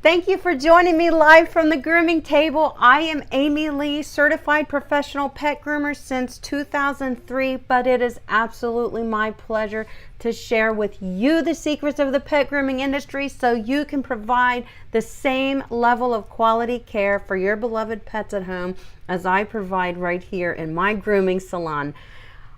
Thank you for joining me live from the grooming table. I am Amy Leigh, certified professional pet groomer since 2003, but it is absolutely my pleasure to share with you the secrets of the pet grooming industry so you can provide the same level of quality care for your beloved pets at home as I provide right here in my grooming salon.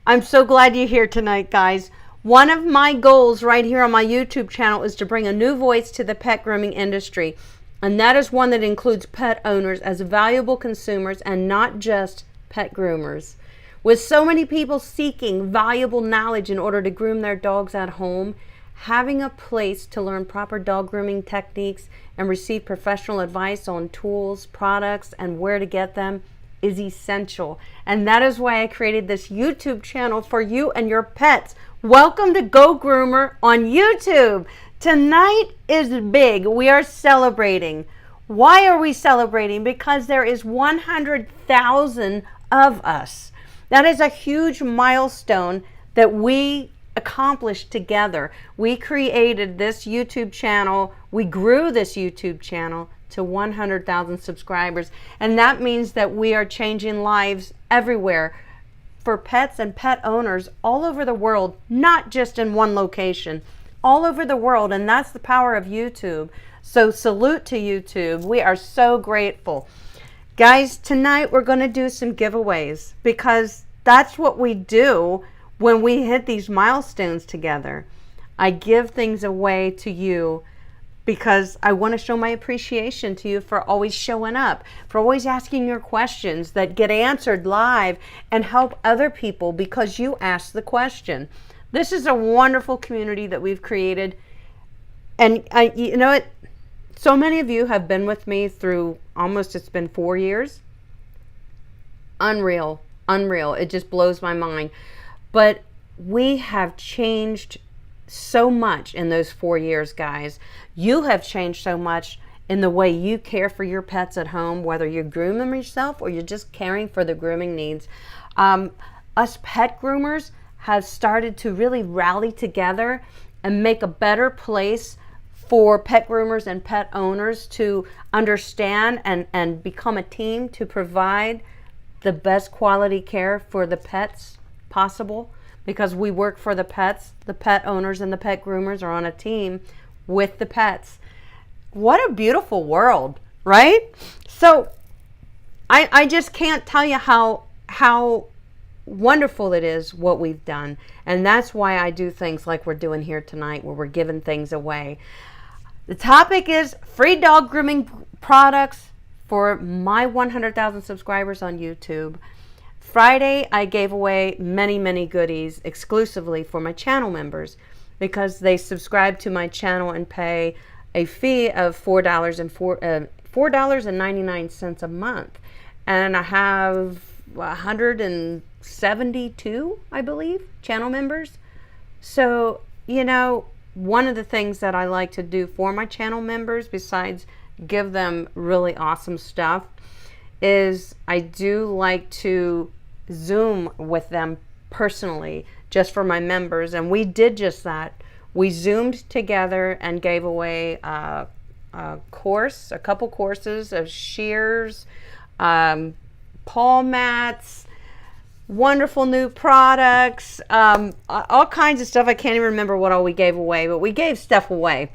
I'm so glad you're here tonight, guys. One of my goals right here on my YouTube channel is to bring a new voice to the pet grooming industry, and that is one that includes pet owners as valuable consumers and not just pet groomers. With so many people seeking valuable knowledge in order to groom their dogs at home, having a place to learn proper dog grooming techniques and receive professional advice on tools, products, and where to get them is essential. And that is why I created this YouTube channel for you and your pets. Welcome to Go Groomer on YouTube. Tonight is big. We are celebrating. Why are we celebrating? Because there is 100,000 of us. That is a huge milestone that we accomplished together. We created this YouTube channel. We grew this YouTube channel to 100,000 subscribers. And that means that we are changing lives everywhere for pets and pet owners all over the world, not just in one location, all over the world. And that's the power of YouTube. So salute to YouTube. We are so grateful. Guys, tonight we're going to do some giveaways because that's what we do when we hit these milestones together. I give things away to you because I want to show my appreciation to you for always showing up, for always asking your questions that get answered live and help other people because you asked the question. This is a wonderful community that we've created. And you know what? So many of you have been with me through it's been 4 years. Unreal, unreal. It just blows my mind. But we have changed so much in those 4 years, guys. You have changed so much in the way you care for your pets at home, whether you groom them yourself or you're just caring for the grooming needs. Us pet groomers have started to really rally together and make a better place for pet groomers and pet owners to understand and become a team to provide the best quality care for the pets possible. Because we work for the pets, the pet owners and the pet groomers are on a team with the pets. What a beautiful world, right? So I just can't tell you how wonderful it is what we've done. And that's why I do things like we're doing here tonight, where we're giving things away. The topic is free dog grooming products for my 100,000 subscribers on YouTube. Friday, I gave away many goodies exclusively for my channel members because they subscribe to my channel and pay a fee of $4.99 a month. And I have 172, I believe, channel members. So, you know, one of the things that I like to do for my channel members, besides give them really awesome stuff, is I do like to Zoom with them personally just for my members, and we did just that. We Zoomed together and gave away a couple courses of shears, paw mats, wonderful new products, all kinds of stuff. I can't even remember what all we gave away, but we gave stuff away.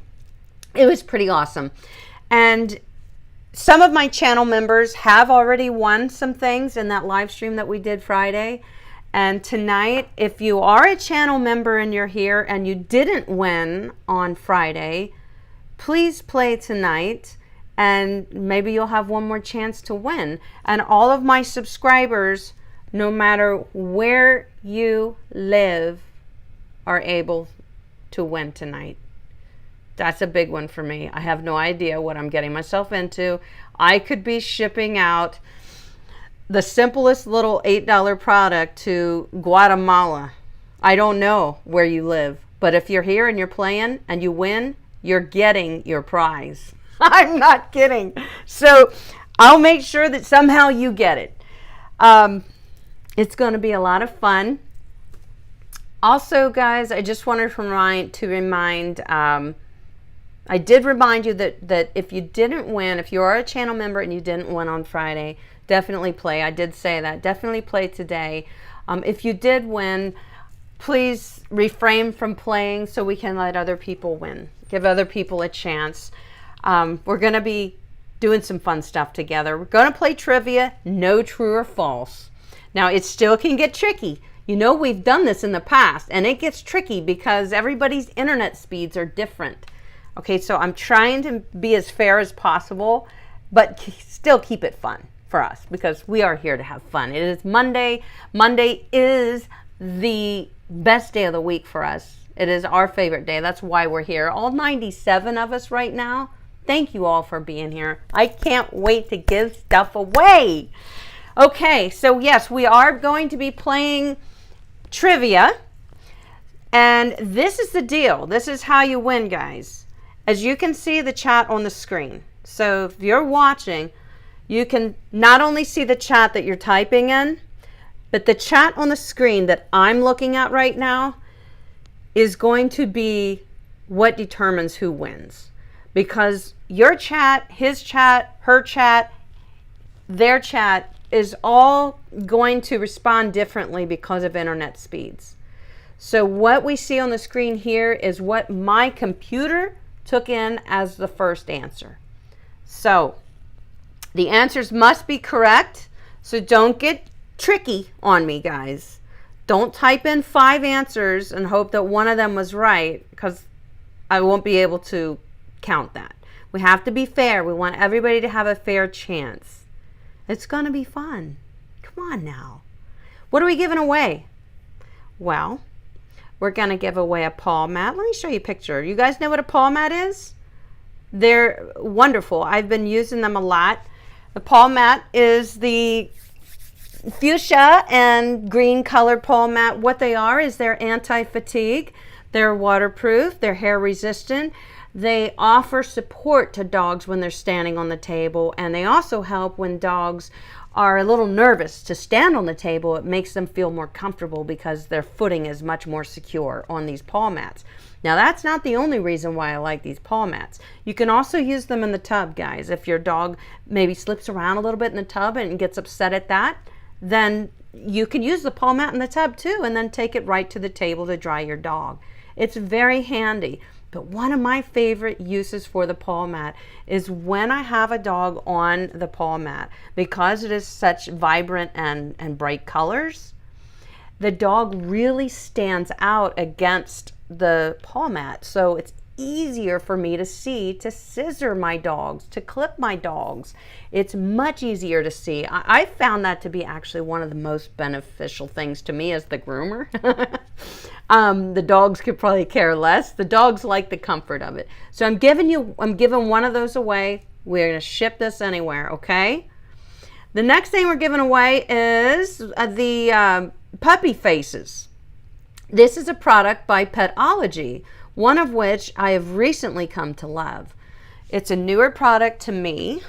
It was pretty awesome. And some of my channel members have already won some things in that live stream that we did Friday. And tonight, if you are a channel member and you're here and you didn't win on Friday, please play tonight and maybe you'll have one more chance to win. And all of my subscribers, no matter where you live, are able to win tonight. That's a big one for me. I have no idea what I'm getting myself into. I could be shipping out the simplest little $8 product to Guatemala. I don't know where you live, but if you're here and you're playing and you win, you're getting your prize. I'm not kidding. So I'll make sure that somehow you get it. It's going to be a lot of fun. Also, guys, I just wanted to remind I did remind you that if you didn't win, if you are a channel member and you didn't win on Friday, definitely play. I did say that. Definitely play today. If you did win, please refrain from playing so we can let other people win. Give other people a chance. We're going to be doing some fun stuff together. We're going to play trivia, no true or false. Now, it still can get tricky. You know, we've done this in the past, and it gets tricky because everybody's internet speeds are different. Okay, so I'm trying to be as fair as possible, but still keep it fun for us because we are here to have fun. It is Monday. Monday is the best day of the week for us. It is our favorite day. That's why we're here. All 97 of us right now. Thank you all for being here. I can't wait to give stuff away. Okay, so yes, we are going to be playing trivia. And this is the deal. This is how you win, guys. As you can see the chat on the screen. So if you're watching, you can not only see the chat that you're typing in, but the chat on the screen that I'm looking at right now is going to be what determines who wins. Because your chat, his chat, her chat, their chat is all going to respond differently because of internet speeds. So what we see on the screen here is what my computer took in as the first answer. So the answers must be correct. So don't get tricky on me, guys. Don't type in 5 answers and hope that one of them was right, because I won't be able to count that. We have to be fair. We want everybody to have a fair chance. It's going to be fun. Come on now. What are we giving away? Well, we're going to give away a paw mat. Let me show you a picture. You guys know what a paw mat is? They're wonderful. I've been using them a lot. The paw mat is the fuchsia and green colored paw mat. What they are is they're anti-fatigue. They're waterproof. They're hair resistant. They offer support to dogs when they're standing on the table, and they also help when dogs are a little nervous to stand on the table. It makes them feel more comfortable because their footing is much more secure on these paw mats. Now, that's not the only reason why I like these paw mats. You can also use them in the tub, guys. If your dog maybe slips around a little bit in the tub and gets upset at that, then you can use the paw mat in the tub too, and then take it right to the table to dry your dog. It's very handy. But one of my favorite uses for the paw mat is when I have a dog on the paw mat. Because it is such vibrant and bright colors, the dog really stands out against the paw mat. So it's easier for me to see, to scissor my dogs, to clip my dogs. It's much easier to see. I found that to be actually one of the most beneficial things to me as the groomer. The dogs could probably care less. The dogs like the comfort of it. So I'm giving one of those away. We're going to ship this anywhere, okay? The next thing we're giving away is the puppy faces. This is a product by Petology, one of which I have recently come to love. It's a newer product to me,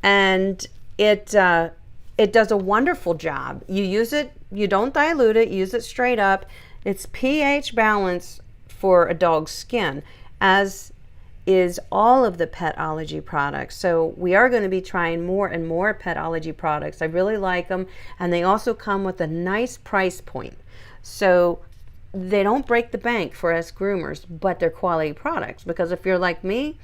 and it does a wonderful job. You use it, you don't dilute it, use it straight up. It's pH balance for a dog's skin, as is all of the Petology products. So we are going to be trying more and more Petology products. I really like them, and they also come with a nice price point. So they don't break the bank for us groomers, but they're quality products. Because if you're like me,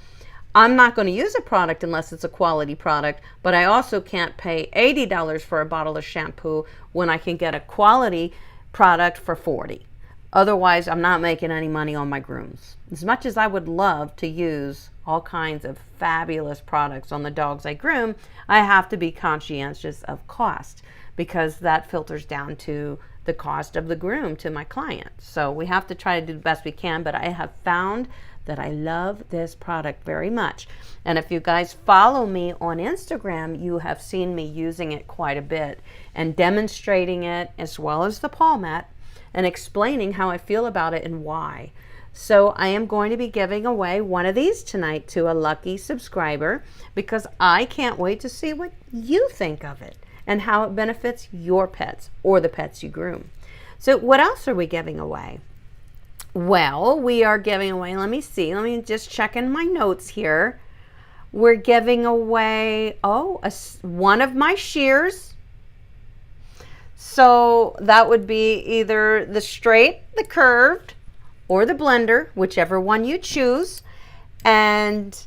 I'm not going to use a product unless it's a quality product, but I also can't pay $80 for a bottle of shampoo when I can get a quality product for $40. Otherwise, I'm not making any money on my grooms. As much as I would love to use all kinds of fabulous products on the dogs I groom, I have to be conscientious of cost, because that filters down to the cost of the groom to my client. So we have to try to do the best we can, but I have found that I love this product very much. And if you guys follow me on Instagram, you have seen me using it quite a bit and demonstrating it, as well as the paw mat, and explaining how I feel about it and why. So I am going to be giving away one of these tonight to a lucky subscriber, because I can't wait to see what you think of it and how it benefits your pets or the pets you groom. So what else are we giving away? Well, we are giving away, let me see, let me just check in my notes here. We're giving away, one of my shears. So that would be either the straight, the curved, or the blender, whichever one you choose. And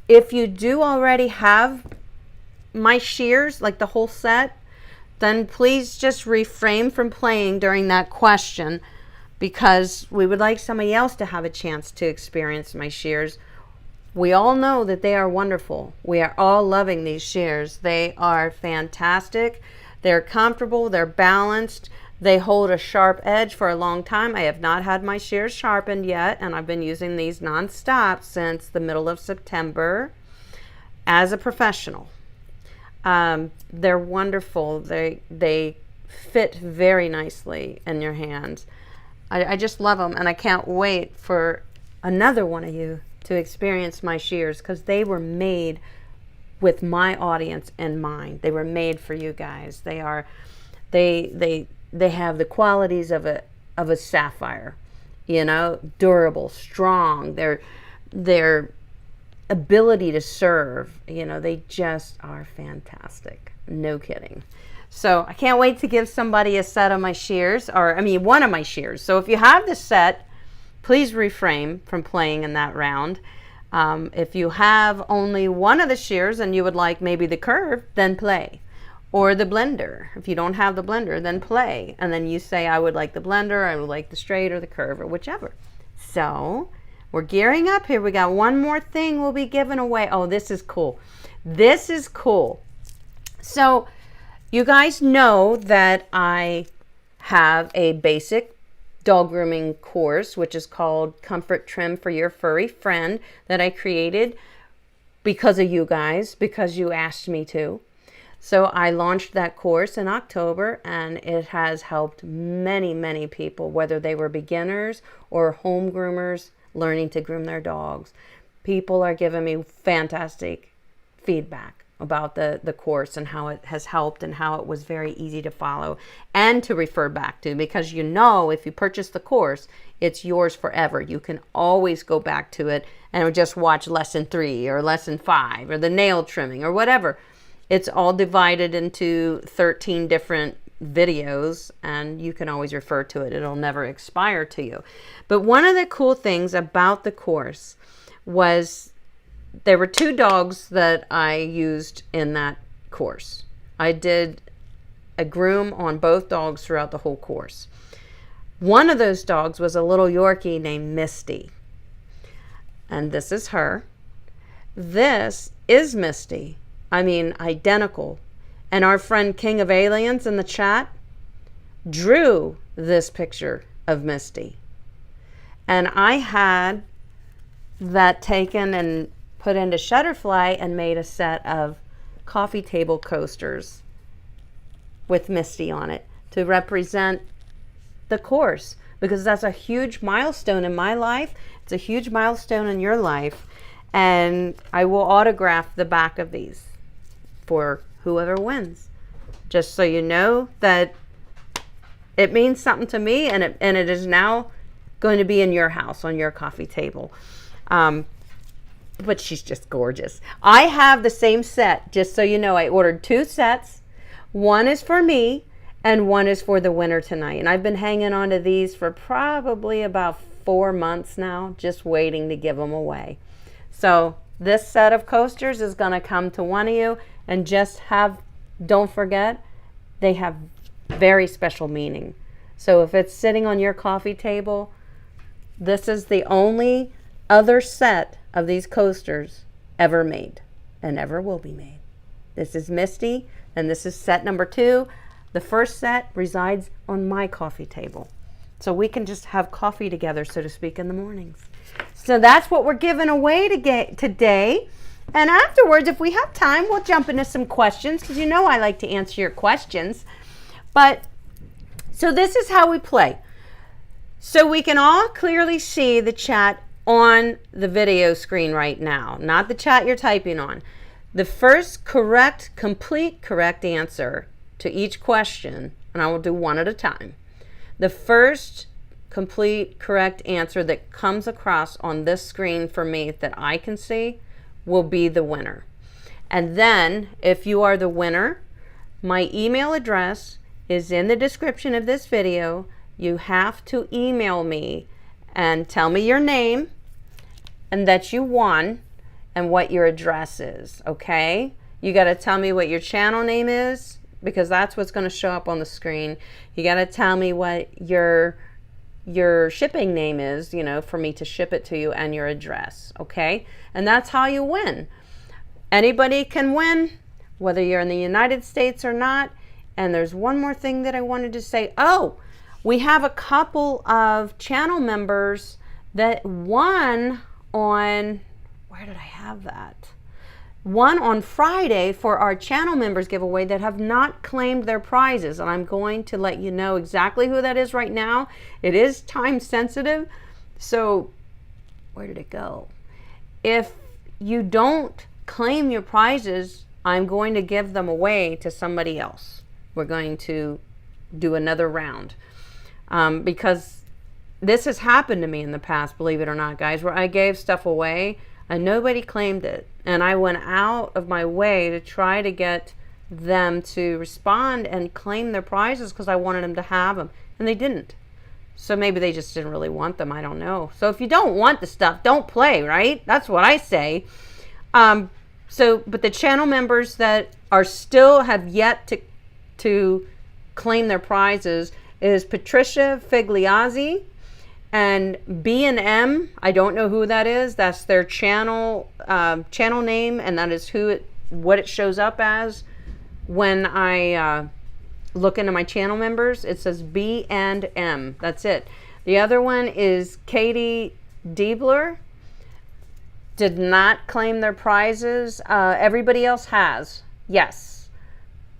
if you do already have my shears, like the whole set, then please just refrain from playing during that question, because we would like somebody else to have a chance to experience my shears. We all know that they are wonderful. We are all loving these shears. They are fantastic. They're comfortable, they're balanced, they hold a sharp edge for a long time. I have not had my shears sharpened yet, and I've been using these non-stop since the middle of September as a professional. They're wonderful. They fit very nicely in your hands. I just love them, and I can't wait for another one of you to experience my shears, because they were made with my audience in mind. They were made for you guys. They have the qualities of a Sapphire, you know, durable, strong. Their ability to serve, you know, they just are fantastic. No kidding. So I can't wait to give somebody a set of my shears, or I mean one of my shears. So if you have the set, please refrain from playing in that round. If you have only one of the shears and you would like maybe the curve, then play. Or the blender. If you don't have the blender, then play. And then you say, I would like the blender, I would like the straight or the curve, or whichever. So we're gearing up here. We got one more thing we'll be giving away. Oh, this is cool. This is cool. So you guys know that I have a basic dog grooming course, which is called Comfort Trim for Your Furry Friend, that I created because of you guys, because you asked me to. So I launched that course in October, and it has helped many, many people, whether they were beginners or home groomers learning to groom their dogs. People are giving me fantastic feedback about the course and how it has helped and how it was very easy to follow and to refer back to, because you know, if you purchase the course, it's yours forever. You can always go back to it and just watch lesson 3 or lesson 5 or the nail trimming or whatever. It's all divided into 13 different videos, and you can always refer to it. It'll never expire to you. But one of the cool things about the course was there were 2 dogs that I used in that course. I did a groom on both dogs throughout the whole course. One of those dogs was a little Yorkie named Misty. And this is her. This is Misty. I mean, identical. And our friend King of Aliens in the chat drew this picture of Misty. And I had that taken and put into Shutterfly and made a set of coffee table coasters with Misty on it to represent the course, because that's a huge milestone in my life. It's a huge milestone in your life, and I will autograph the back of these for whoever wins, just so you know that it means something to me, and it is now going to be in your house on your coffee table. But she's just gorgeous. I have the same set, just so you know. I ordered 2 sets. One is for me and one is for the winner tonight. And I've been hanging on to these for probably about 4 months now, just waiting to give them away. So this set of coasters is going to come to one of you, and don't forget, they have very special meaning. So if it's sitting on your coffee table, this is the only other set of these coasters ever made and ever will be made. This is Misty, and this is set number 2. The first set resides on my coffee table, so we can just have coffee together, so to speak, in the mornings. So that's what we're giving away today. And afterwards, if we have time, we'll jump into some questions, because you know I like to answer your questions. But so this is how we play. So we can all clearly see the chat on the video screen right now, not the chat you're typing on. The first complete correct answer to each question, and I will do one at a time. The first complete, correct answer that comes across on this screen for me that I can see will be the winner. And then if you are the winner, my email address is in the description of this video. You have to email me and tell me your name and that you won and what your address is, okay? You got to tell me what your channel name is, because that's what's going to show up on the screen. You got to tell me what your shipping name is, you know, for me to ship it to you, and your address, okay? And that's how you win. Anybody can win, whether you're in the United States or not. And there's one more thing that I wanted to say. Oh, we have a couple of channel members that won on, where did I have that? One on Friday for our channel members giveaway that have not claimed their prizes. And I'm going to let you know exactly who that is right now. It is time sensitive. So where did it go? If you don't claim your prizes, I'm going to give them away to somebody else. We're going to do another round because this has happened to me in the past, believe it or not, guys, where I gave stuff away and nobody claimed it. And I went out of my way to try to get them to respond and claim their prizes because I wanted them to have them, and they didn't. So maybe they just didn't really want them. I don't know. So if you don't want the stuff, don't play, right? That's what I say. But the channel members that are still have yet to claim their prizes is Patricia Figliazzi and B&M. I don't know who that is. That's their channel name, and that is what it shows up as when I look into my channel members. It says B&M. That's it. The other one is Katie Diebler. Did not claim their prizes. Everybody else has. Yes.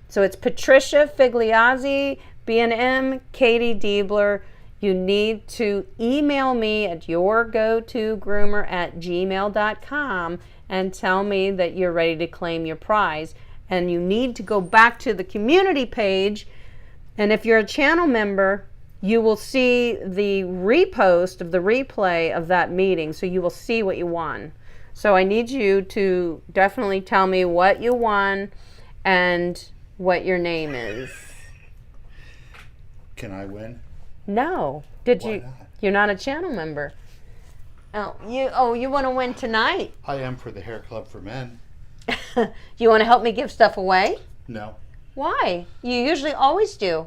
So it's Patricia Figliazzi, B&M, Katie Diebler. You need to email me at yourgotogroomer@gmail.com and tell me that you're ready to claim your prize. And you need to go back to the community page. And if you're a channel member, you will see the repost of the replay of that meeting. So you will see what you won. So I need you to definitely tell me what you won and what your name is. Can I win? No. Why not? You're not a channel member. You want to win tonight? I am for the hair club for men. You want to help me give stuff away? No. Why? You usually always do.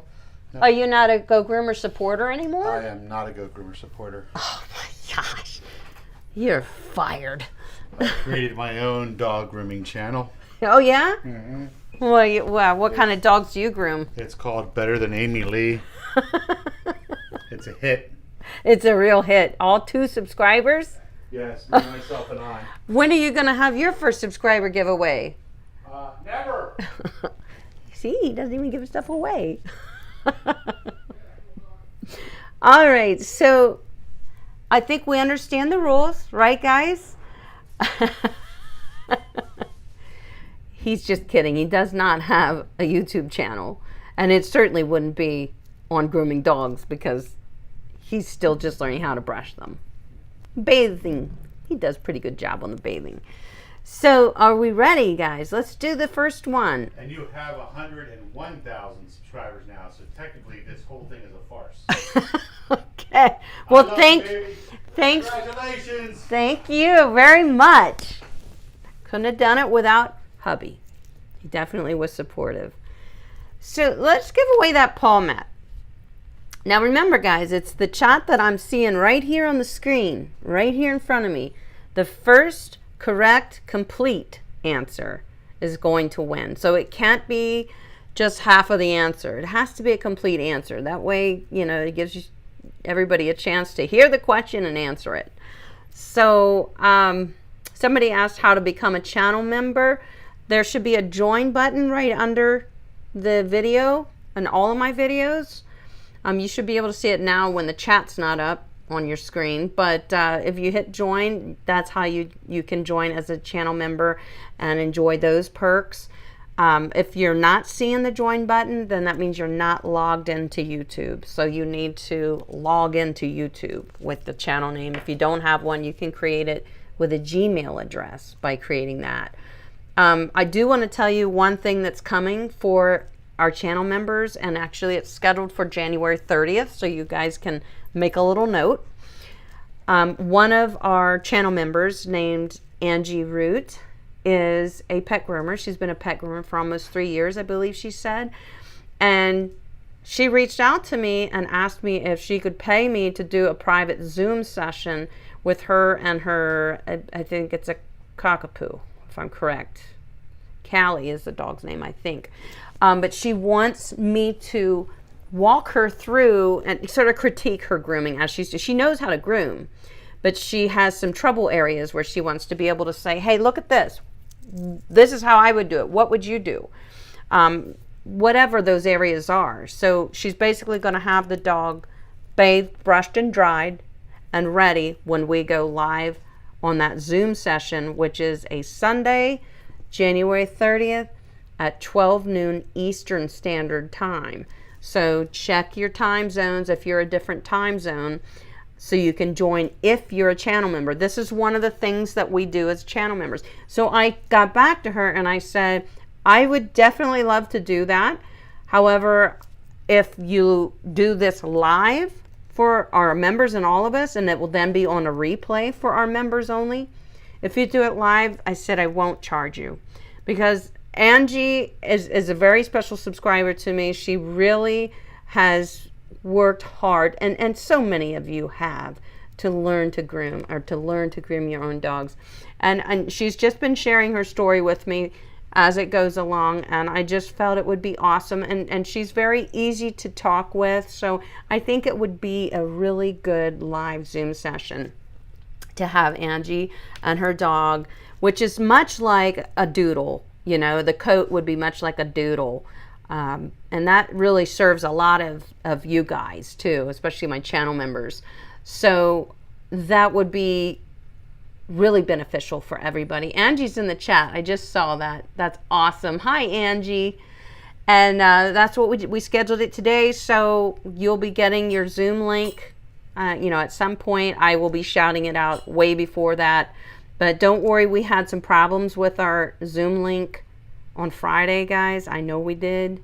No. Are you not a Go Groomer supporter anymore? I am not a Go Groomer supporter. Oh my gosh. You're fired. I created my own dog grooming channel. Oh yeah? Mm-hmm. Well, what kind of dogs do you groom? It's called Better Than Amy Leigh. It's a hit. It's a real hit. All 2 subscribers? Yes, me, myself, and I. When are you going to have your first subscriber giveaway? Never. See, he doesn't even give stuff away. All right, so I think we understand the rules, right, guys? He's just kidding. He does not have a YouTube channel, and it certainly wouldn't be on grooming dogs because he's still just learning how to brush them. Bathing. He does a pretty good job on the bathing. So are we ready, guys? Let's do the first one. And you have 101,000 subscribers now, so technically this whole thing is a farce. Okay. Well, thanks. Congratulations. Thank you very much. Couldn't have done it without hubby. He definitely was supportive. So let's give away that paw mat. Now remember, guys, it's the chat that I'm seeing right here on the screen, right here in front of me. The first correct, complete answer is going to win. So it can't be just half of the answer. It has to be a complete answer. That way, you know, it gives you everybody a chance to hear the question and answer it. So somebody asked how to become a channel member. There should be a join button right under the video and all of my videos. You should be able to see it now when the chat's not up on your screen, but if you hit join, that's how you can join as a channel member and enjoy those perks. If you're not seeing the join button, then that means you're not logged into YouTube. So you need to log into YouTube with the channel name. If you don't have one, you can create it with a Gmail address by creating that. I do want to tell you one thing that's coming for our channel members, and actually it's scheduled for January 30th, so you guys can make a little note. One of our channel members named Angie Root is a pet groomer. She's been a pet groomer for almost 3 years, I believe she said. And she reached out to me and asked me if she could pay me to do a private Zoom session with her and her, I think it's a cockapoo, if I'm correct. Callie is the dog's name, I think. But she wants me to walk her through and sort of critique her grooming as she knows how to groom, but she has some trouble areas where she wants to be able to say, hey, look at this. This is how I would do it. What would you do? Whatever those areas are. So she's basically going to have the dog bathed, brushed, and dried and ready when we go live on that Zoom session, which is a Sunday, January 30th at 12 noon Eastern Standard Time. So check your time zones if you're a different time zone so you can join if you're a channel member. This is one of the things that we do as channel members. So I got back to her and I said, I would definitely love to do that. However, if you do this live for our members and all of us, and it will then be on a replay for our members only, if you do it live, I said I won't charge you, because Angie is a very special subscriber to me. She really has worked hard, and so many of you have, to learn to groom or to learn to groom your own dogs. And she's just been sharing her story with me as it goes along, and I just felt it would be awesome. And she's very easy to talk with, so I think it would be a really good live Zoom session to have Angie and her dog, which is much like a doodle. You know, the coat would be much like a doodle. And that really serves a lot of you guys too, especially my channel members. So that would be really beneficial for everybody. Angie's in the chat. I just saw that. That's awesome. Hi, Angie. And that's what we scheduled it today. So you'll be getting your Zoom link, you know, at some point. I will be shouting it out way before that. But don't worry, we had some problems with our Zoom link on Friday, guys. I know we did.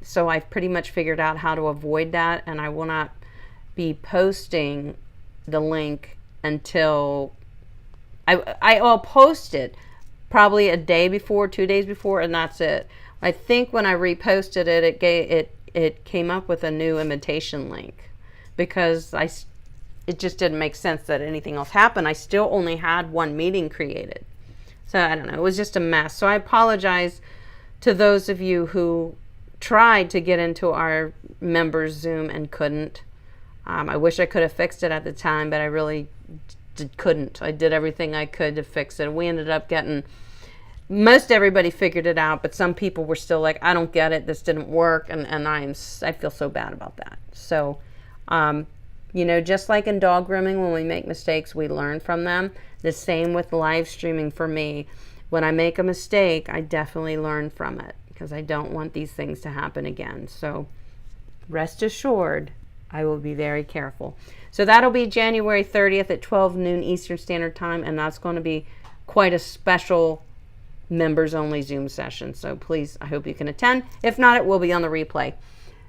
So I've pretty much figured out how to avoid that, and I will not be posting the link until I'll post it probably a day before, 2 days before, and that's it. I think when I reposted it, it came up with a new invitation link, because it just didn't make sense that anything else happened. I still only had one meeting created. So I don't know, it was just a mess. So I apologize to those of you who tried to get into our members Zoom and couldn't. I wish I could have fixed it at the time, but I really couldn't. I did everything I could to fix it. We ended up getting, most everybody figured it out, but some people were still like, I don't get it, this didn't work, and I feel so bad about that. So you know, just like in dog grooming, when we make mistakes, we learn from them. The same with live streaming for me. When I make a mistake, I definitely learn from it, because I don't want these things to happen again. So rest assured, I will be very careful. So that'll be January 30th at 12 noon Eastern Standard Time, and that's going to be quite a special members only Zoom session. So please, I hope you can attend. If not, it will be on the replay.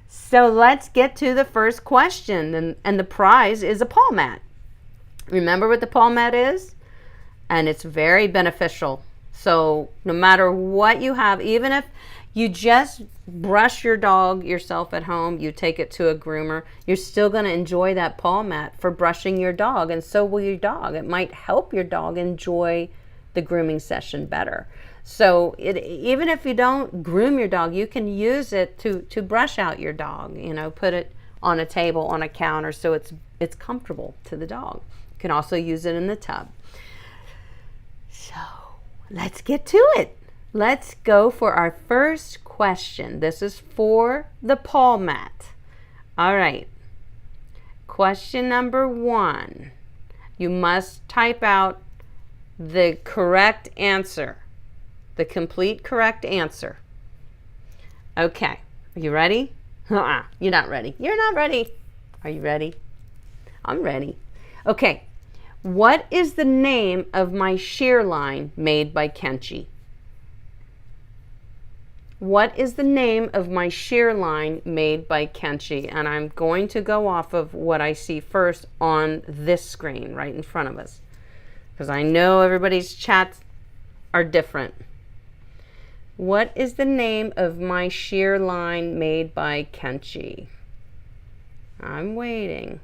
So let's get to the first question, and the prize is a paw mat. Remember what the paw mat is? And it's very beneficial. So no matter what you have, even if you just brush your dog yourself at home, you take it to a groomer, you're still going to enjoy that paw mat for brushing your dog, and so will your dog. It might help your dog enjoy the grooming session better. So even if you don't groom your dog, you can use it to brush out your dog. You know, put it on a table, on a counter, so it's comfortable to the dog. You can also use it in the tub. So let's get to it. Let's go for our first question. This is for the paw mat. All right. Question number 1. You must type out the correct answer. the complete correct answer. Okay, are you ready? You're not ready. You're not ready. Are you ready? I'm ready. Okay, what is the name of my shear line made by Kenchii? What is the name of my shear line made by Kenchii? And I'm going to go off of what I see first on this screen right in front of us, because I know everybody's chats are different. What is the name of my shear line made by Kenchii? I'm waiting.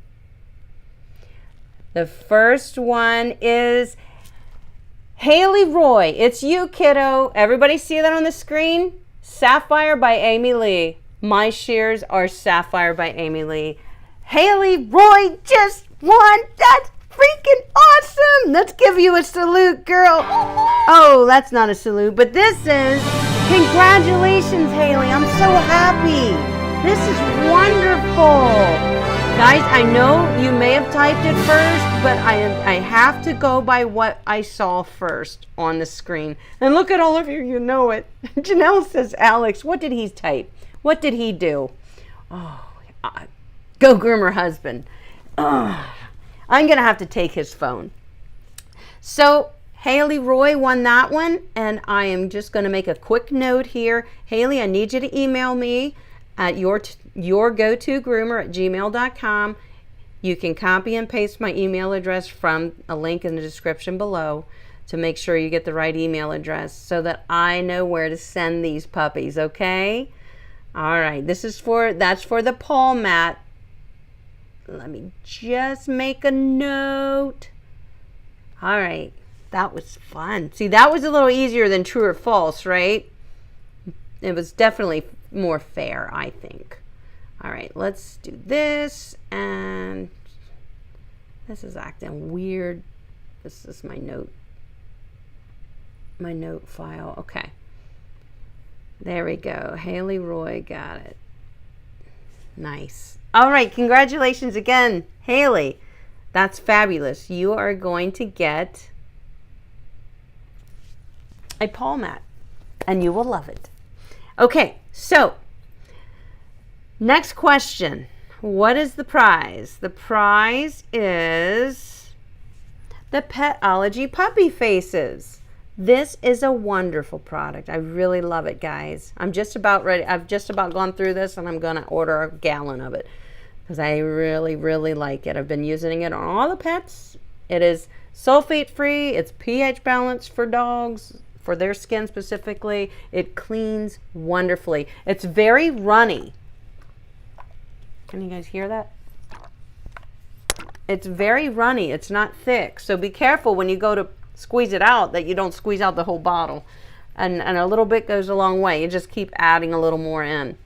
The first one is Haley Roy. It's you, kiddo. Everybody see that on the screen? Sapphire by Amy Leigh. My shears are Sapphire by Amy Leigh. Haley Roy just won. That's freaking awesome. Let's give you a salute, girl. Oh, that's not a salute, but this is congratulations, Haley. I'm so happy. This is wonderful. Guys, I know you may have typed it first, but I have to go by what I saw first on the screen. And look at all of you, you know it. Janelle says, Alex, what did he type? What did he do? Oh, Go Groomer husband. Oh, I'm going to have to take his phone. So Haley Roy won that one, and I am just going to make a quick note here. Haley, I need you to email me at yourgotogroomer@gmail.com. You can copy and paste my email address from a link in the description below to make sure you get the right email address so that I know where to send these puppies, okay? All right, that's for the paw mat. Let me just make a note. All right, that was fun. See, that was a little easier than true or false, right? It was definitely more fair, I think. All right, let's do this, and this is acting weird. This is my note file. Okay, there we go. Haley Roy, got it. Nice. All right, congratulations again, Haley. That's fabulous. You are going to get a paw mat, and you will love it. Okay, so next question. What is the prize? The prize is the Petology puppy faces. This is a wonderful product. I really love it, guys. I'm just about ready. I've just about gone through this, and I'm going to order a gallon of it because I really, really like it. I've been using it on all the pets. It is sulfate free. It's pH balanced for dogs, for their skin specifically. It cleans wonderfully. It's very runny. Can you guys hear that? It's very runny. It's not thick. So be careful when you go to squeeze it out that you don't squeeze out the whole bottle. And a little bit goes a long way. You just keep adding a little more in.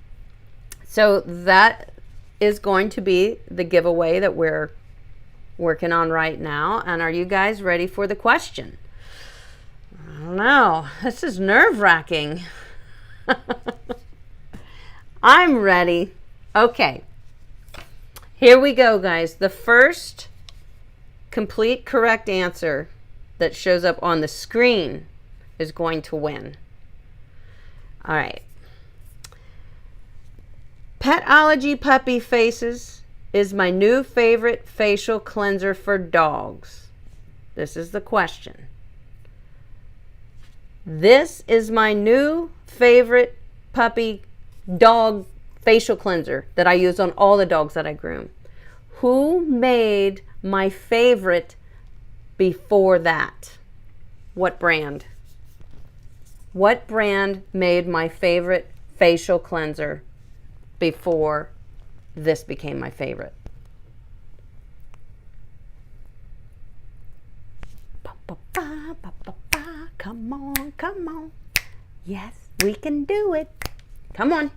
So that is going to be the giveaway that we're working on right now. And are you guys ready for the question? I don't know. This is nerve-wracking. I'm ready. Okay. Here we go, guys. The first complete correct answer that shows up on the screen is going to win. All right. Petology Puppy Faces is my new favorite facial cleanser for dogs. This is the question. This is my new favorite puppy dog facial cleanser that I use on all the dogs that I groom. Who made my favorite before that? What brand? What brand made my favorite facial cleanser before this became my favorite? Come on, come on. Yes, we can do it. Come on.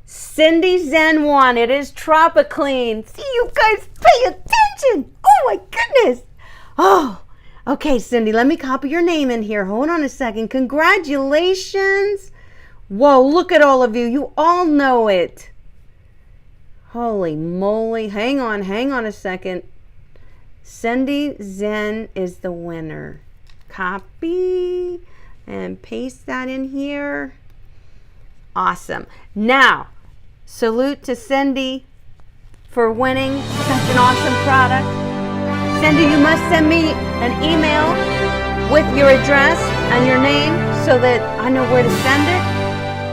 Cindy Zen 1, it is Tropiclean. See, you guys pay attention. Oh my goodness. Oh, okay, Cindy, let me copy your name in here. Hold on a second. Congratulations. Whoa, look at all of you. You all know it. Holy moly. Hang on a second. Cindy Zen is the winner. Copy and paste that in here. Awesome. Now, salute to Cindy for winning such an awesome product. Cindy, you must send me an email with your address and your name so that I know where to send it.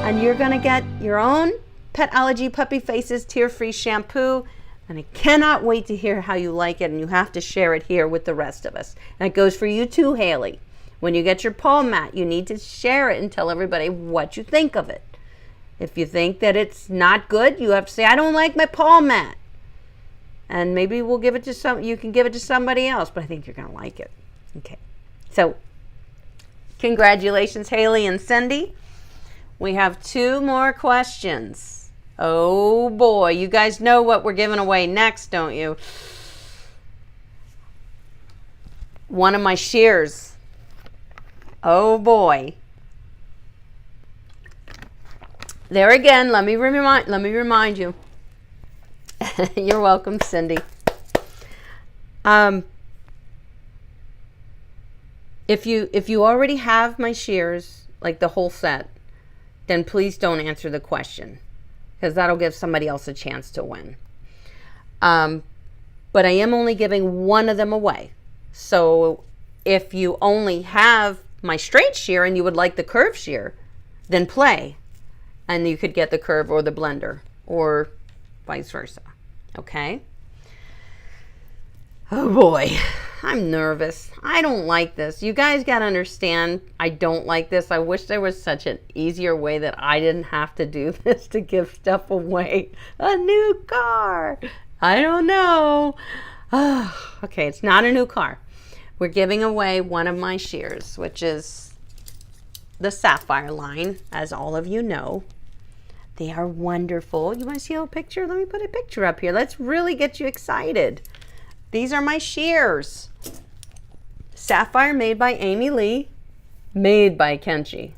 And you're going to get your own Petology Puppy Faces tear-free shampoo. And I cannot wait to hear how you like it, and you have to share it here with the rest of us. And it goes for you too, Haley. When you get your paw mat, you need to share it and tell everybody what you think of it. If you think that it's not good, you have to say, I don't like my paw mat. And maybe we'll give it to you can give it to somebody else, but I think you're going to like it. Okay. So, congratulations, Haley and Cindy. We have 2 more questions. Oh boy, you guys know what we're giving away next, don't you? One of my shears. Oh boy. There again, let me remind you. You're welcome, Cindy. If you already have my shears, like the whole set, then please don't answer the question, because that'll give somebody else a chance to win. But I am only giving one of them away. So if you only have my straight shear and you would like the curve shear, then play. And you could get the curve or the blender, or vice versa. Okay? Oh boy, I'm nervous. I don't like this. You guys gotta understand, I don't like this. I wish there was such an easier way that I didn't have to do this to give stuff away. A new car. I don't know. Okay, it's not a new car. We're giving away one of my shears, which is the Sapphire line, as all of you know. They are wonderful. You want to see a little picture? Let me put a picture up here. Let's really get you excited. These are my shears. Sapphire, made by Amy Leigh, made by Kenchii.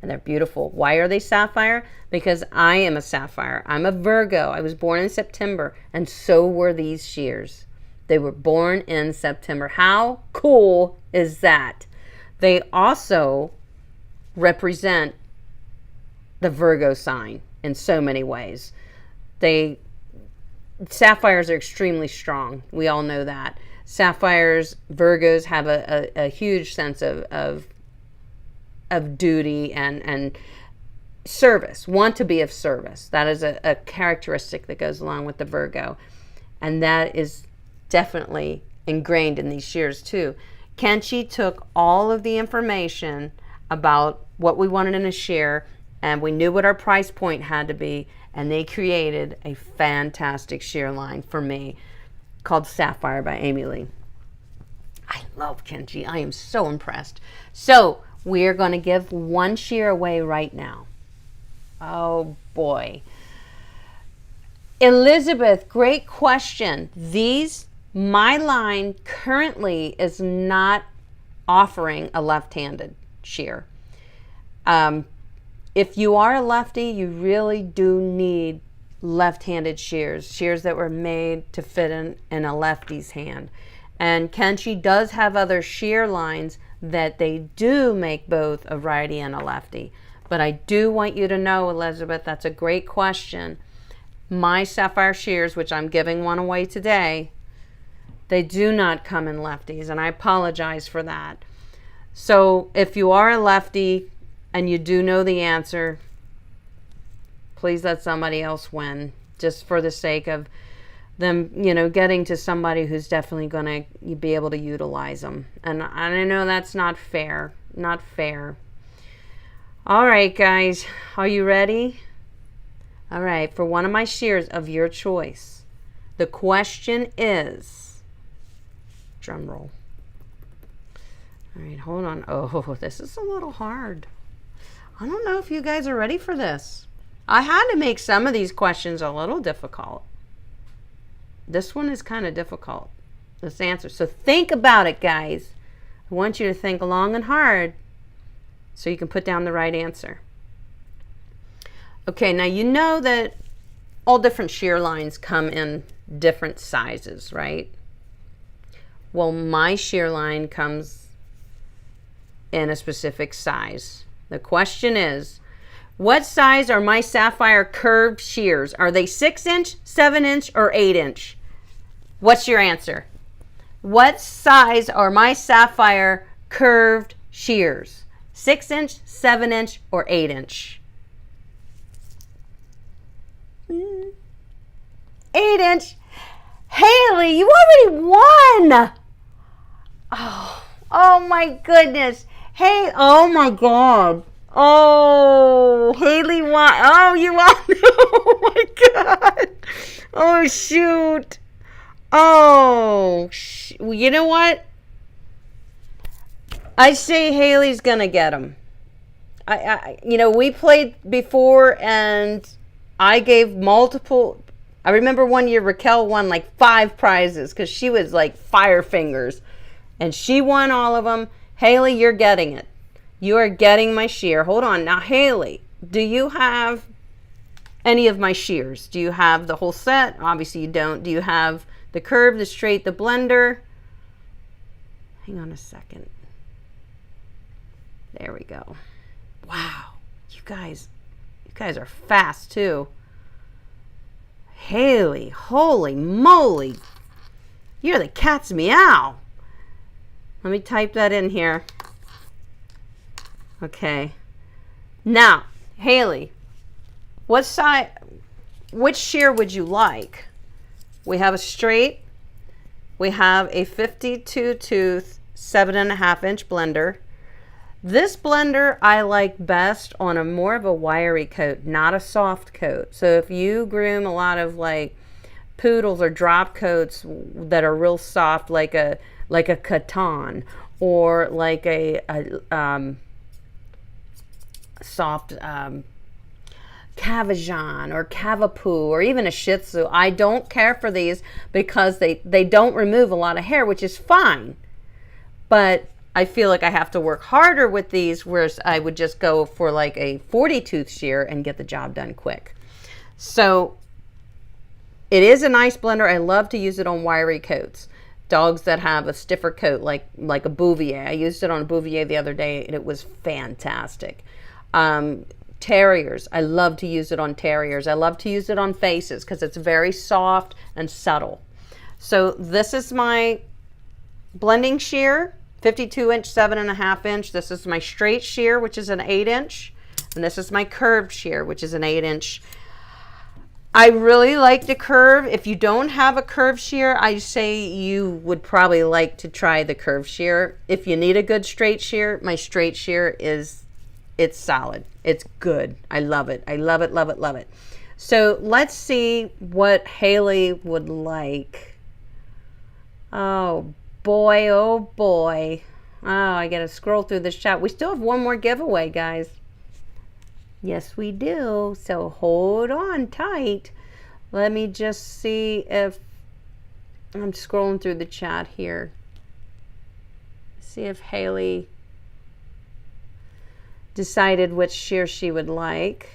And they're beautiful. Why are they sapphire? Because I am a sapphire. I'm a Virgo. I was born in September, and so were these shears. They were born in September. How cool is that? They also represent the Virgo sign in so many ways. Sapphires are extremely strong. We all know that. Sapphires, Virgos have a huge sense of duty and service, want to be of service. That is a characteristic that goes along with the Virgo. And that is definitely ingrained in these shears too. Kenchii took all of the information about what we wanted in a shear, and we knew what our price point had to be, and they created a fantastic shear line for me called Sapphire by Amy Leigh. I love Kenchii. I am so impressed. So we're going to give one shear away right now. Oh boy. Elizabeth, great question. My line currently is not offering a left-handed shear. If you are a lefty, you really do need left-handed shears that were made to fit in a lefty's hand. And Kenchii does have other shear lines that they do make both a righty and a lefty. But I do want you to know, Elizabeth, that's a great question. My Sapphire shears, which I'm giving one away today, they do not come in lefties, and I apologize for that. So if you are a lefty and you do know the answer, please let somebody else win, just for the sake of them, getting to somebody who's definitely going to be able to utilize them. And I know that's not fair. Not fair. All right, guys, are you ready? All right, for one of my shears of your choice, the question is, drum roll. All right, hold on. Oh, this is a little hard. I don't know if you guys are ready for this. I had to make some of these questions a little difficult. This one is kind of difficult, this answer. So think about it, guys. I want you to think long and hard so you can put down the right answer. Okay, now you know that all different shear lines come in different sizes, right? Well, my shear line comes in a specific size. The question is, what size are my Sapphire curved shears? Are they 6-inch, 7-inch, or 8-inch? What's your answer? What size are my Sapphire curved shears? 6-inch, 7-inch, or 8-inch? 8-inch. Haley, you already won. Oh my goodness. Hey, oh my God. Oh, Haley won. Oh, you won. Oh my God. Oh, shoot. Oh, you know what? I say Haley's gonna get them. You know, we played before and I gave multiple. I remember one year Raquel won like 5 prizes because she was like fire fingers, and she won all of them. Haley, you're getting it. You are getting my shear. Hold on. Now, Haley, do you have any of my shears? Do you have the whole set? Obviously, you don't. Do you have the curve, the straight, the blender? Hang on a second. There we go. Wow. You guys are fast, too. Haley, holy moly. You're the cat's meow. Let me type that in here. Okay. Now, Haley, which shear would you like? We have a straight. We have a 52 tooth, 7.5-inch blender. This blender I like best on a more of a wiry coat, not a soft coat. So if you groom a lot of like poodles or drop coats that are real soft, like a Catan, or like a soft Cavajan or Cavapoo, or even a Shih Tzu, I don't care for these because they don't remove a lot of hair, which is fine. But I feel like I have to work harder with these, whereas I would just go for like a 40 tooth shear and get the job done quick. So it is a nice blender. I love to use it on wiry coats. Dogs that have a stiffer coat, like a Bouvier. I used it on a Bouvier the other day and it was fantastic. Terriers, I love to use it on terriers. I love to use it on faces because it's very soft and subtle. So this is my blending shear, 52-inch, 7.5-inch. This is my straight shear, which is an 8-inch. And this is my curved shear, which is an 8-inch. I really like the curve. If you don't have a curved shear, I say you would probably like to try the curved shear. If you need a good straight shear, my straight shear it's solid. It's good. I love it. I love it, love it, love it. So let's see what Haley would like. Oh boy, oh boy. Oh, I gotta scroll through this chat. We still have one more giveaway, guys. Yes, we do. So hold on tight. Let me just see if I'm scrolling through the chat here. See if Haley decided which shear she would like.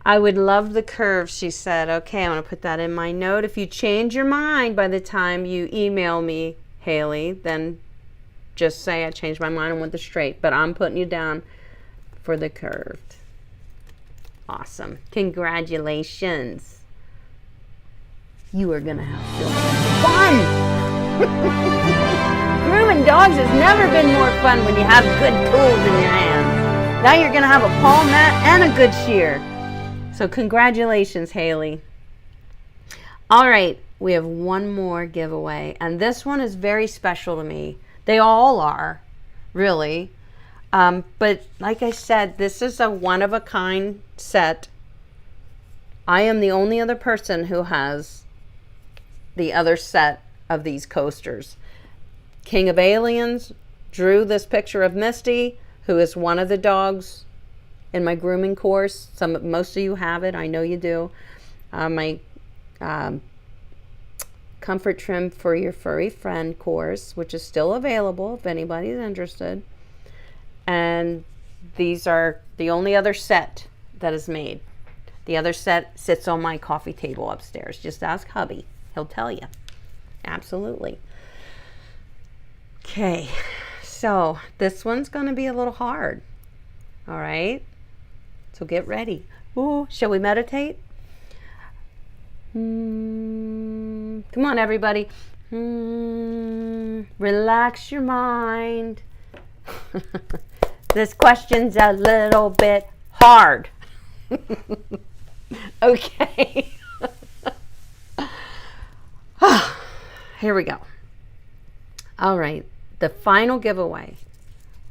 I would love the curve, she said. Okay, I'm going to put that in my note. If you change your mind by the time you email me, Haley, then just say I changed my mind and want the straight. But I'm putting you down for the curved. Awesome. Congratulations. You are going to have so much fun. Grooming dogs has never been more fun when you have good tools in your hands. Now you're going to have a palm mat and a good shear. So congratulations, Haley. All right, we have one more giveaway, and this one is very special to me. They all are, really. But like I said, this is a one-of-a-kind set. I am the only other person who has the other set of these coasters. King of Aliens drew this picture of Misty, who is one of the dogs in my grooming course. Most of you have it. I know you do. My Comfort Trim for Your Furry Friend course, which is still available if anybody's interested. And these are the only other set that is made. The other set sits on my coffee table upstairs. Just ask hubby. He'll tell you. Absolutely. Okay, so this one's going to be a little hard. All right, so get ready. Ooh, shall we meditate? Come on, everybody. Relax your mind. This question's a little bit hard. Okay. Here we go. All right. The final giveaway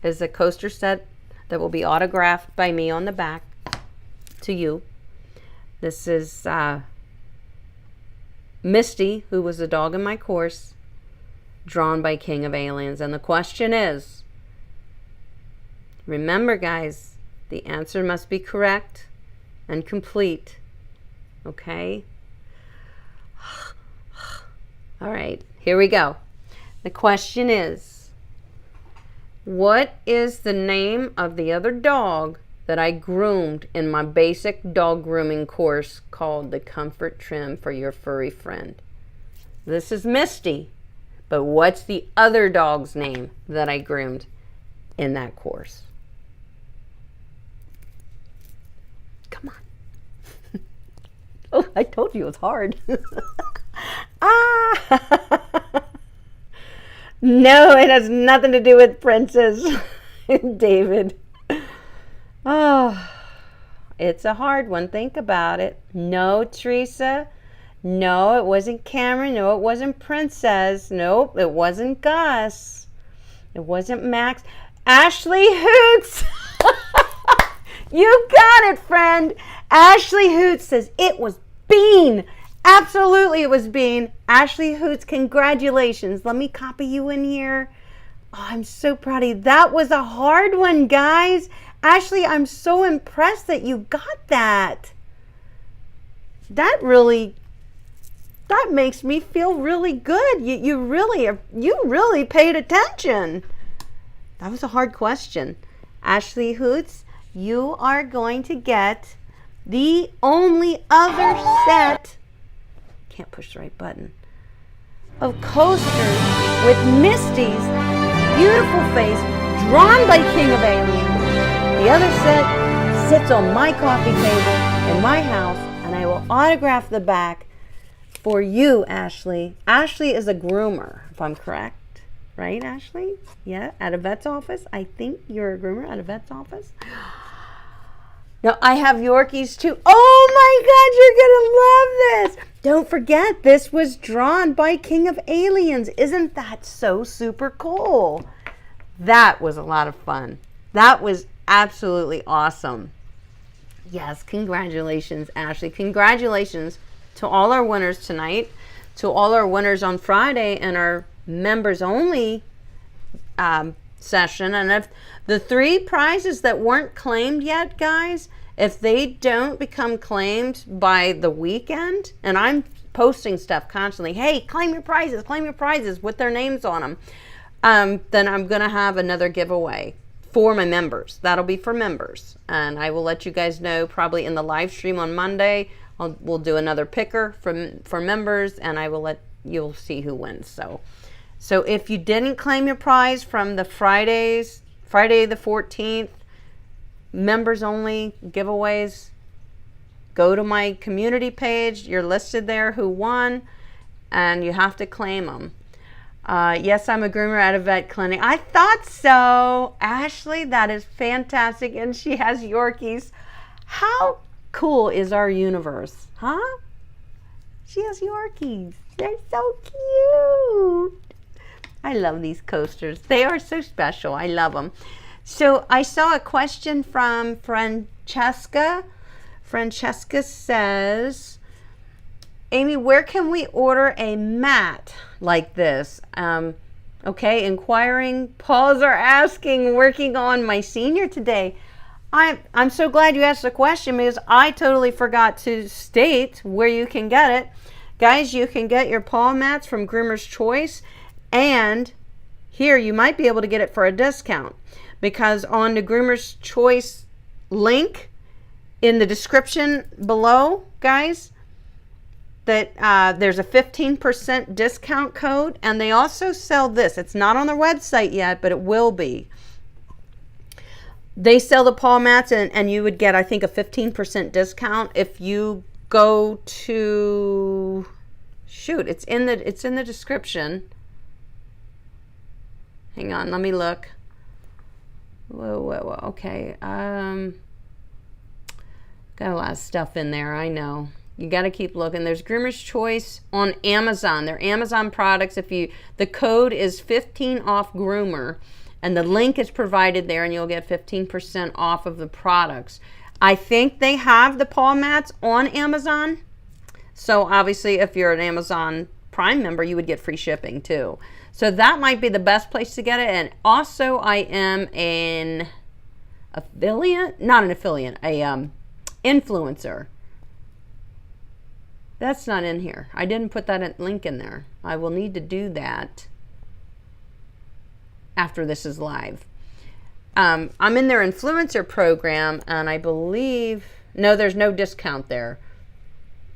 is a coaster set that will be autographed by me on the back to you. This is Misty, who was a dog in my course, drawn by King of Aliens. And the question is, remember guys, the answer must be correct and complete. Okay? All right, here we go. The question is, what is the name of the other dog that I groomed in my basic dog grooming course called the Comfort Trim for Your Furry Friend? This is Misty, but what's the other dog's name that I groomed in that course? Come on. Oh, I told you it's hard. No, it has nothing to do with Princess David. Oh, it's a hard one. Think about it. No, Teresa. No, it wasn't Cameron. No, it wasn't Princess. Nope, it wasn't Gus. It wasn't Max. Ashley Hoots. You got it, friend. Ashley Hoots says it was Bean. Absolutely, it was Bean. Ashley Hoots, congratulations. Let me copy you in here. Oh, I'm so proud of you. That was a hard one, guys. Ashley, I'm so impressed that you got that. That makes me feel really good. You really paid attention. That was a hard question. Ashley Hoots, you are going to get the only other set, can't push the right button, of coasters with Misty's beautiful face drawn by King of Aliens. The other set sits on my coffee table in my house, and I will autograph the back for you, Ashley. Ashley is a groomer, if I'm correct. Right, Ashley? Yeah, at a vet's office. I think you're a groomer at a vet's office. Now, I have Yorkies too. Oh my God, you're going to love this. Don't forget, this was drawn by King of Aliens. Isn't that so super cool? That was a lot of fun. That was absolutely awesome. Yes, congratulations, Ashley. Congratulations to all our winners tonight, to all our winners on Friday and our members only session. And if the 3 prizes that weren't claimed yet, guys, if they don't become claimed by the weekend, and I'm posting stuff constantly, hey, claim your prizes with their names on them, then I'm going to have another giveaway for my members. That'll be for members. And I will let you guys know probably in the live stream on Monday. We'll do another picker for members, and you'll see who wins. So if you didn't claim your prize from the Friday the 14th, members only giveaways, go to my community page. You're listed there who won, and you have to claim them. Yes, I'm a groomer at a vet clinic. I thought so. Ashley, that is fantastic. And she has Yorkies. How cool is our universe, huh? She has Yorkies. They're so cute. I love these coasters. They are so special. I love them. So I saw a question from Francesca. Francesca says, Amy, where can we order a mat like this? Okay, inquiring. Paws are asking, working on my senior today. I'm so glad you asked the question because I totally forgot to state where you can get it. Guys, you can get your paw mats from Groomer's Choice, and here you might be able to get it for a discount because on the Groomer's Choice link, in the description below, guys, that there's a 15% discount code, and they also sell this. It's not on their website yet, but it will be. They sell the paw mats, and you would get, I think, a 15% discount if you go to, shoot, it's in the description. Hang on, let me look. Whoa, okay. Got a lot of stuff in there, I know. You got to keep looking. There's Groomer's Choice on Amazon. They're Amazon products. The code is 15 off groomer, and the link is provided there, and you'll get 15% off of the products. I think they have the paw mats on Amazon. So obviously if you're an Amazon Prime member, you would get free shipping too. So that might be the best place to get it. And also I am an affiliate, not an affiliate, influencer. That's not in here. I didn't put that link in there. I will need to do that after this is live. I'm in their influencer program, and I believe, no, there's no discount there.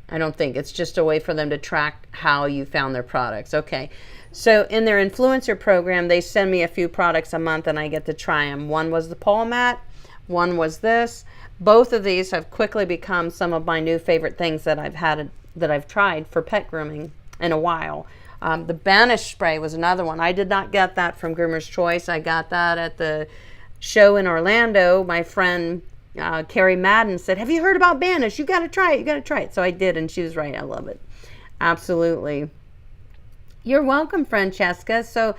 I don't think. It's just a way for them to track how you found their products. Okay. So in their influencer program, they send me a few products a month, and I get to try them. One was the paw mat. One was this. Both of these have quickly become some of my new favorite things that I've tried for pet grooming in a while. The Banish spray was another one. I did not get that from Groomer's Choice. I got that at the show in Orlando. My friend Carrie Madden said, "Have you heard about Banish? You got to try it. You got to try it." So I did, and she was right. I love it. Absolutely. You're welcome, Francesca. So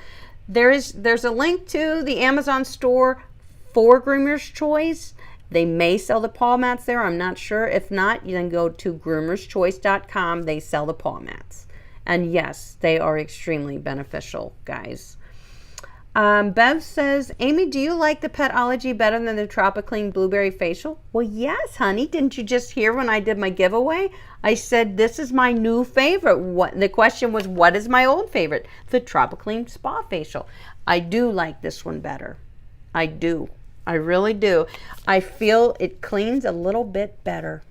there's a link to the Amazon store for Groomer's Choice. They may sell the paw mats there. I'm not sure. If not, you can go to groomerschoice.com. They sell the paw mats. And yes, they are extremely beneficial, guys. Bev says, Amy, do you like the Petology better than the Tropiclean Blueberry Facial? Well, yes, honey. Didn't you just hear when I did my giveaway? I said, this is my new favorite. The question was, what is my old favorite? The Tropiclean Spa Facial. I do like this one better. I do. I really do. I feel it cleans a little bit better,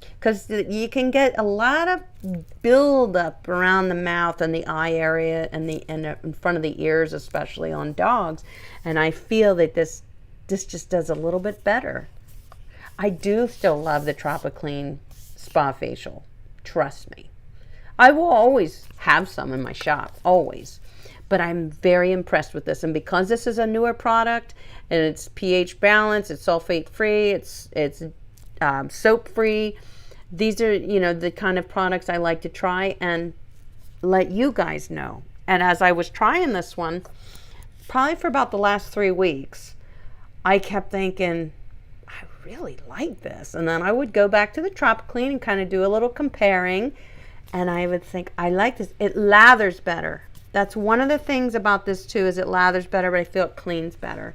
because you can get a lot of buildup around the mouth and the eye area and in front of the ears, especially on dogs. And I feel that this just does a little bit better. I do still love the Tropiclean Spa Facial. Trust me. I will always have some in my shop, always. But I'm very impressed with this. And because this is a newer product and it's pH balanced, it's sulfate free, it's soap free. These are, the kind of products I like to try and let you guys know. And as I was trying this one, probably for about the last 3 weeks, I kept thinking, I really like this. And then I would go back to the Tropiclean and kind of do a little comparing. And I would think, I like this. It lathers better. That's one of the things about this too, is it lathers better, but I feel it cleans better.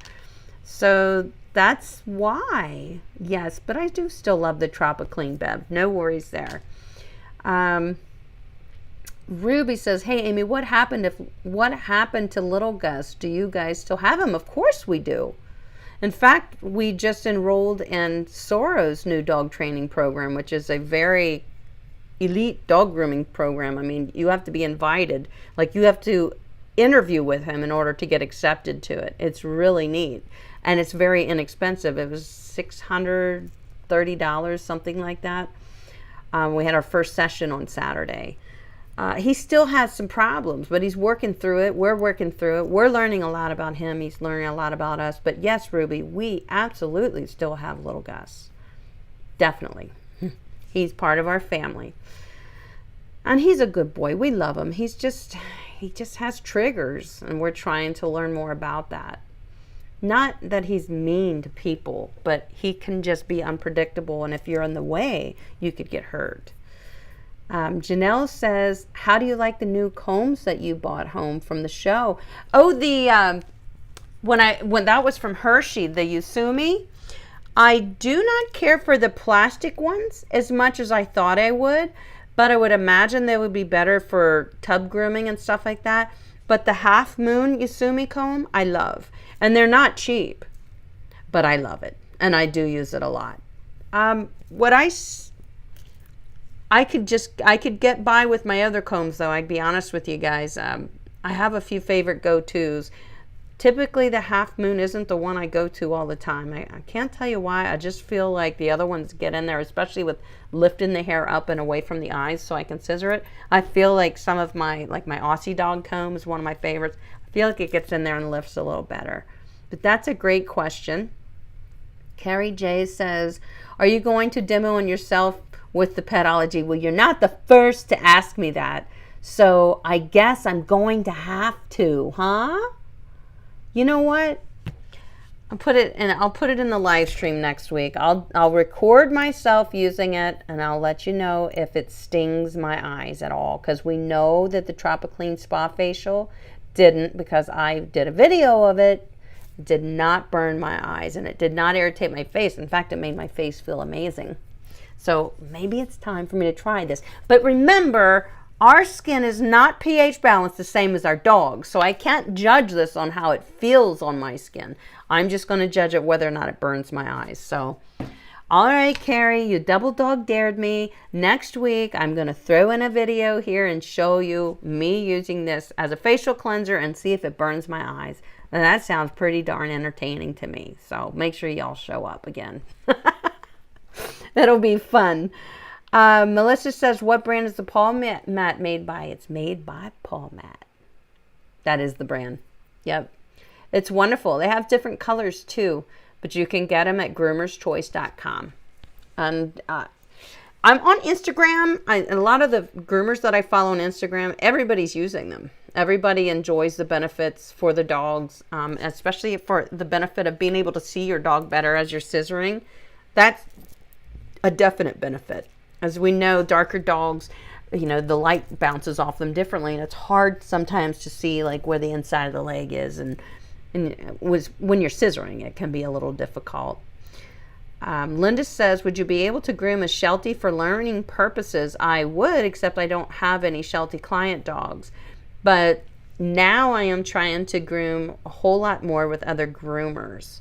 So that's why. Yes, but I do still love the Tropiclean, Bev. No worries there. Ruby says, hey, Amy, what happened to Little Gus? Do you guys still have him? Of course we do. In fact, we just enrolled in Soro's new dog training program, which is a very elite dog grooming program. I mean, you have to be invited. Like, you have to interview with him in order to get accepted to it. It's really neat. And it's very inexpensive. It was $630, something like that. We had our first session on Saturday. He still has some problems, but he's working through it. We're working through it. We're learning a lot about him. He's learning a lot about us. But yes, Ruby, we absolutely still have Little Gus. Definitely. He's part of our family. And he's a good boy. We love him. He just has triggers, and we're trying to learn more about that. Not that he's mean to people, but he can just be unpredictable, and if you're in the way, you could get hurt. Janelle says, how do you like the new combs that you bought home from the show? Oh, when that was from Hershey, the Yusumi. I do not care for the plastic ones as much as I thought I would, but I would imagine they would be better for tub grooming and stuff like that. But the Half Moon Yusumi comb, I love. And they're not cheap, but I love it. And I do use it a lot. What I could get by with my other combs though. I'd be honest with you guys. I have a few favorite go-tos. Typically the Half Moon isn't the one I go to all the time. I can't tell you why. I just feel like the other ones get in there, especially with lifting the hair up and away from the eyes so I can scissor it. I feel like some of my, like my Aussie dog comb is one of my favorites. I feel like it gets in there and lifts a little better. But that's a great question. Carrie J says, are you going to demo on yourself with the Petology? Well, you're not the first to ask me that. So I guess I'm going to have to, huh? You know what? I'll put it in the live stream next week. I'll record myself using it and I'll let you know if it stings my eyes at all, because we know that the Tropiclean Spa Facial didn't, because I did a video of it. It did not burn my eyes and it did not irritate my face. In fact, it made my face feel amazing. So maybe it's time for me to try this. But remember, our skin is not pH balanced the same as our dog's, so I can't judge this on how it feels on my skin. I'm just going to judge it whether or not it burns my eyes. So, all right, Carrie, you double dog dared me. Next week, I'm going to throw in a video here and show you me using this as a facial cleanser and see if it burns my eyes. And that sounds pretty darn entertaining to me. So make sure y'all show up again. That'll be fun. Melissa says, what brand is the Paul mat made by? It's made by Paul Mat. That is the brand. Yep. It's wonderful. They have different colors too, but you can get them at groomerschoice.com. And I'm on Instagram. A lot of the groomers that I follow on Instagram, everybody's using them. Everybody enjoys the benefits for the dogs, especially for the benefit of being able to see your dog better as you're scissoring. That's a definite benefit. As we know, darker dogs, you know, the light bounces off them differently, and it's hard sometimes to see like where the inside of the leg is, and when you're scissoring, it can be a little difficult. Linda says, would you be able to groom a Sheltie for learning purposes? I would, except I don't have any Sheltie client dogs. But now I am trying to groom a whole lot more with other groomers.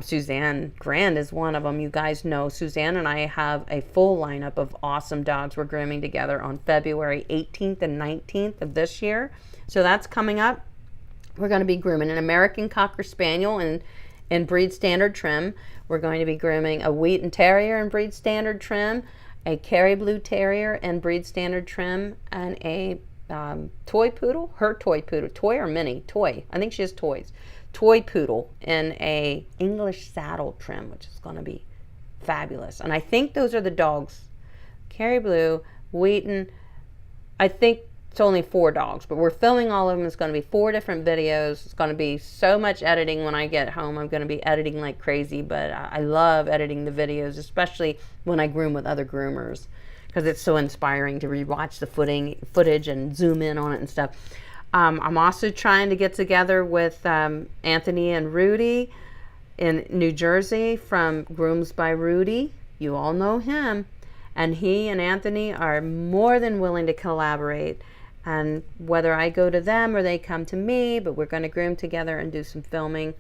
Suzanne Grand is one of them. You guys know Suzanne and I have a full lineup of awesome dogs we're grooming together on February 18th and 19th of this year. So that's coming up. We're going to be grooming an American Cocker Spaniel in breed standard trim. We're going to be grooming a Wheaten Terrier in breed standard trim, a Kerry Blue Terrier in breed standard trim, and a toy poodle, toy or mini, toy. I think she has toys. Toy poodle in a English saddle trim, which is going to be fabulous. And I think those are the dogs. Kerry Blue, Wheaten. I think it's only 4 dogs, but we're filming all of them. It's going to be 4 different videos. It's going to be so much editing when I get home. I'm going to be editing like crazy, but I love editing the videos, especially when I groom with other groomers, because it's so inspiring to rewatch the footage and zoom in on it and stuff. I'm also trying to get together with Anthony and Rudy in New Jersey from Grooms by Rudy. You all know him. And he and Anthony are more than willing to collaborate. And whether I go to them or they come to me, but we're going to groom together and do some filming.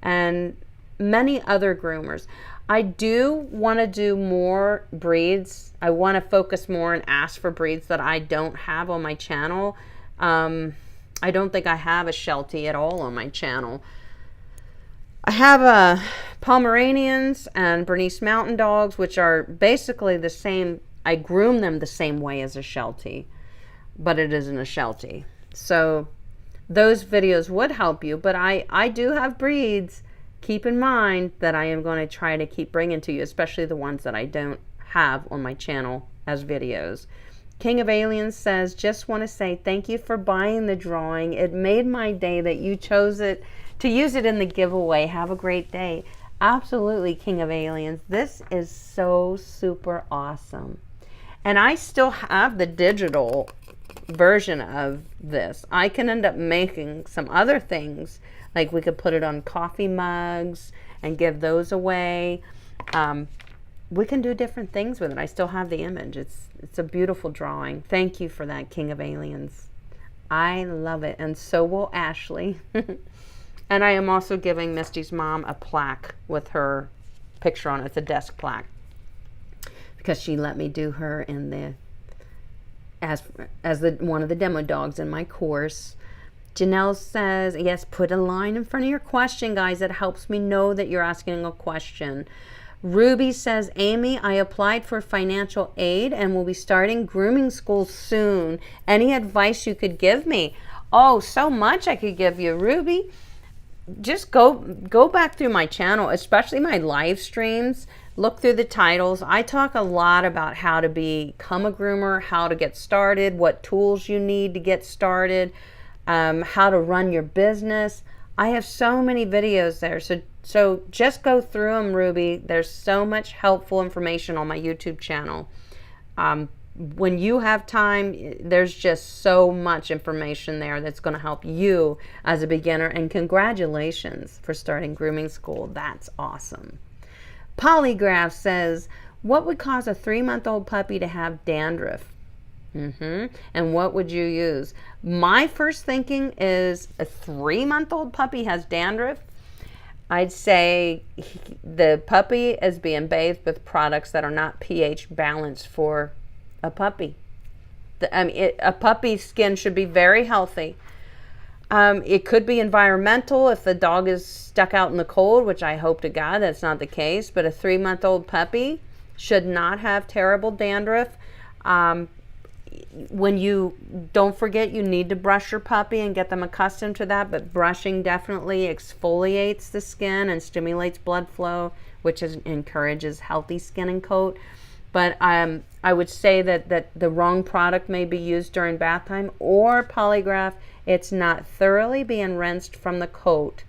And many other groomers. I do want to do more breeds. I want to focus more and ask for breeds that I don't have on my channel. I don't think I have a Sheltie at all on my channel. I have Pomeranians and Bernese Mountain Dogs, which are basically the same. I groom them the same way as a Sheltie, but it isn't a Sheltie. So those videos would help you, but I do have breeds. Keep in mind that I am going to try to keep bringing to you, especially the ones that I don't have on my channel as videos. King of Aliens says, just want to say thank you for buying the drawing. It made my day that you chose it to use it in the giveaway. Have a great day. Absolutely, King of Aliens. This is so super awesome. And I still have the digital version of this. I can end up making some other things, like we could put it on coffee mugs and give those away. We can do different things with it. I still have the image. It's a beautiful drawing. Thank you for that, King of Aliens. I love it, and so will Ashley. And I am also giving Misty's mom a plaque with her picture on it. It's a desk plaque. because she let me do her in the as the one of the demo dogs in my course. Janelle says, yes, put a line in front of your question, guys. It helps me know that you're asking a question. Ruby says, Amy, I applied for financial aid and will be starting grooming school soon. Any advice you could give me? Oh, so much I could give you, Ruby. Just go back through my channel, especially my live streams. Look through the titles. I talk a lot about how to become a groomer, how to get started, what tools you need to get started, how to run your business. I have so many videos there. So just go through them, Ruby. There's so much helpful information on my YouTube channel. When you have time, there's just so much information there that's going to help you as a beginner. And congratulations for starting grooming school. That's awesome. Polygraph says, what would cause a 3-month-old puppy to have dandruff? And what would you use? My first thinking is a 3-month-old puppy has dandruff. I'd say the puppy is being bathed with products that are not pH balanced for a puppy. A puppy's skin should be very healthy. It could be environmental if the dog is stuck out in the cold, which I hope to God that's not the case. But a 3-month-old puppy should not have terrible dandruff. When you don't forget, you need to brush your puppy and get them accustomed to that. But brushing definitely exfoliates the skin and stimulates blood flow, which encourages healthy skin and coat. But I would say that the wrong product may be used during bath time, or polygraph. It's not thoroughly being rinsed from the coat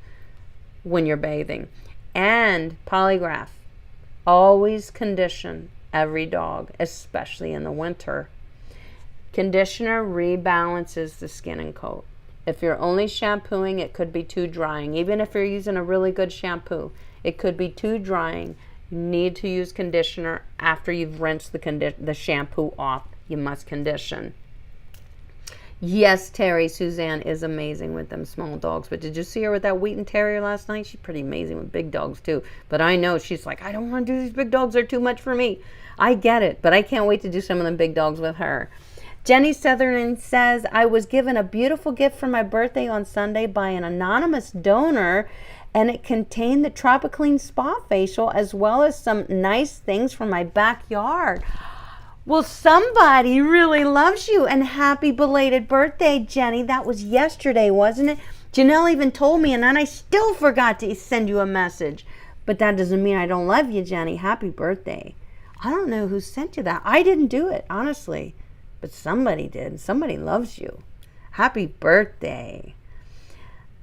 when you're bathing. And polygraph, always condition every dog, especially in the winter. Conditioner rebalances the skin and coat. If you're only shampooing, it could be too drying. Even if you're using a really good shampoo, it could be too drying. You need to use conditioner after you've rinsed the shampoo off. You must condition. Yes, Terry, Suzanne is amazing with them small dogs. But did you see her with that Wheaten Terrier last night? She's pretty amazing with big dogs too. But I know she's like, I don't want to do these big dogs. They're too much for me. I get it, but I can't wait to do some of them big dogs with her. Jenny Sutherland says, I was given a beautiful gift for my birthday on Sunday by an anonymous donor, and it contained the Tropiclean Spa Facial as well as some nice things from my backyard. Well, somebody really loves you, and happy belated birthday, Jenny. That was yesterday, wasn't it? Janelle even told me, and then I still forgot to send you a message. But that doesn't mean I don't love you, Jenny. Happy birthday. I don't know who sent you that. I didn't do it, honestly. But somebody did. Somebody loves you. Happy birthday.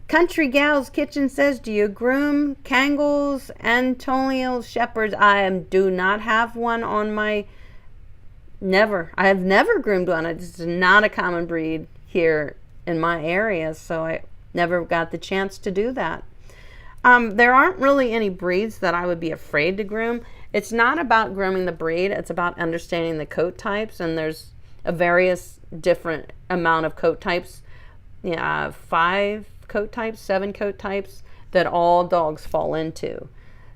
Country Gal's Kitchen says, do you groom Kangles, Antonio Shepherds? I do not have one on my... Never. I have never groomed one. It's not a common breed here in my area, so I never got the chance to do that. There aren't really any breeds that I would be afraid to groom. It's not about grooming the breed. It's about understanding the coat types, and there's a various different amount of coat types. 5 coat types, 7 coat types that all dogs fall into.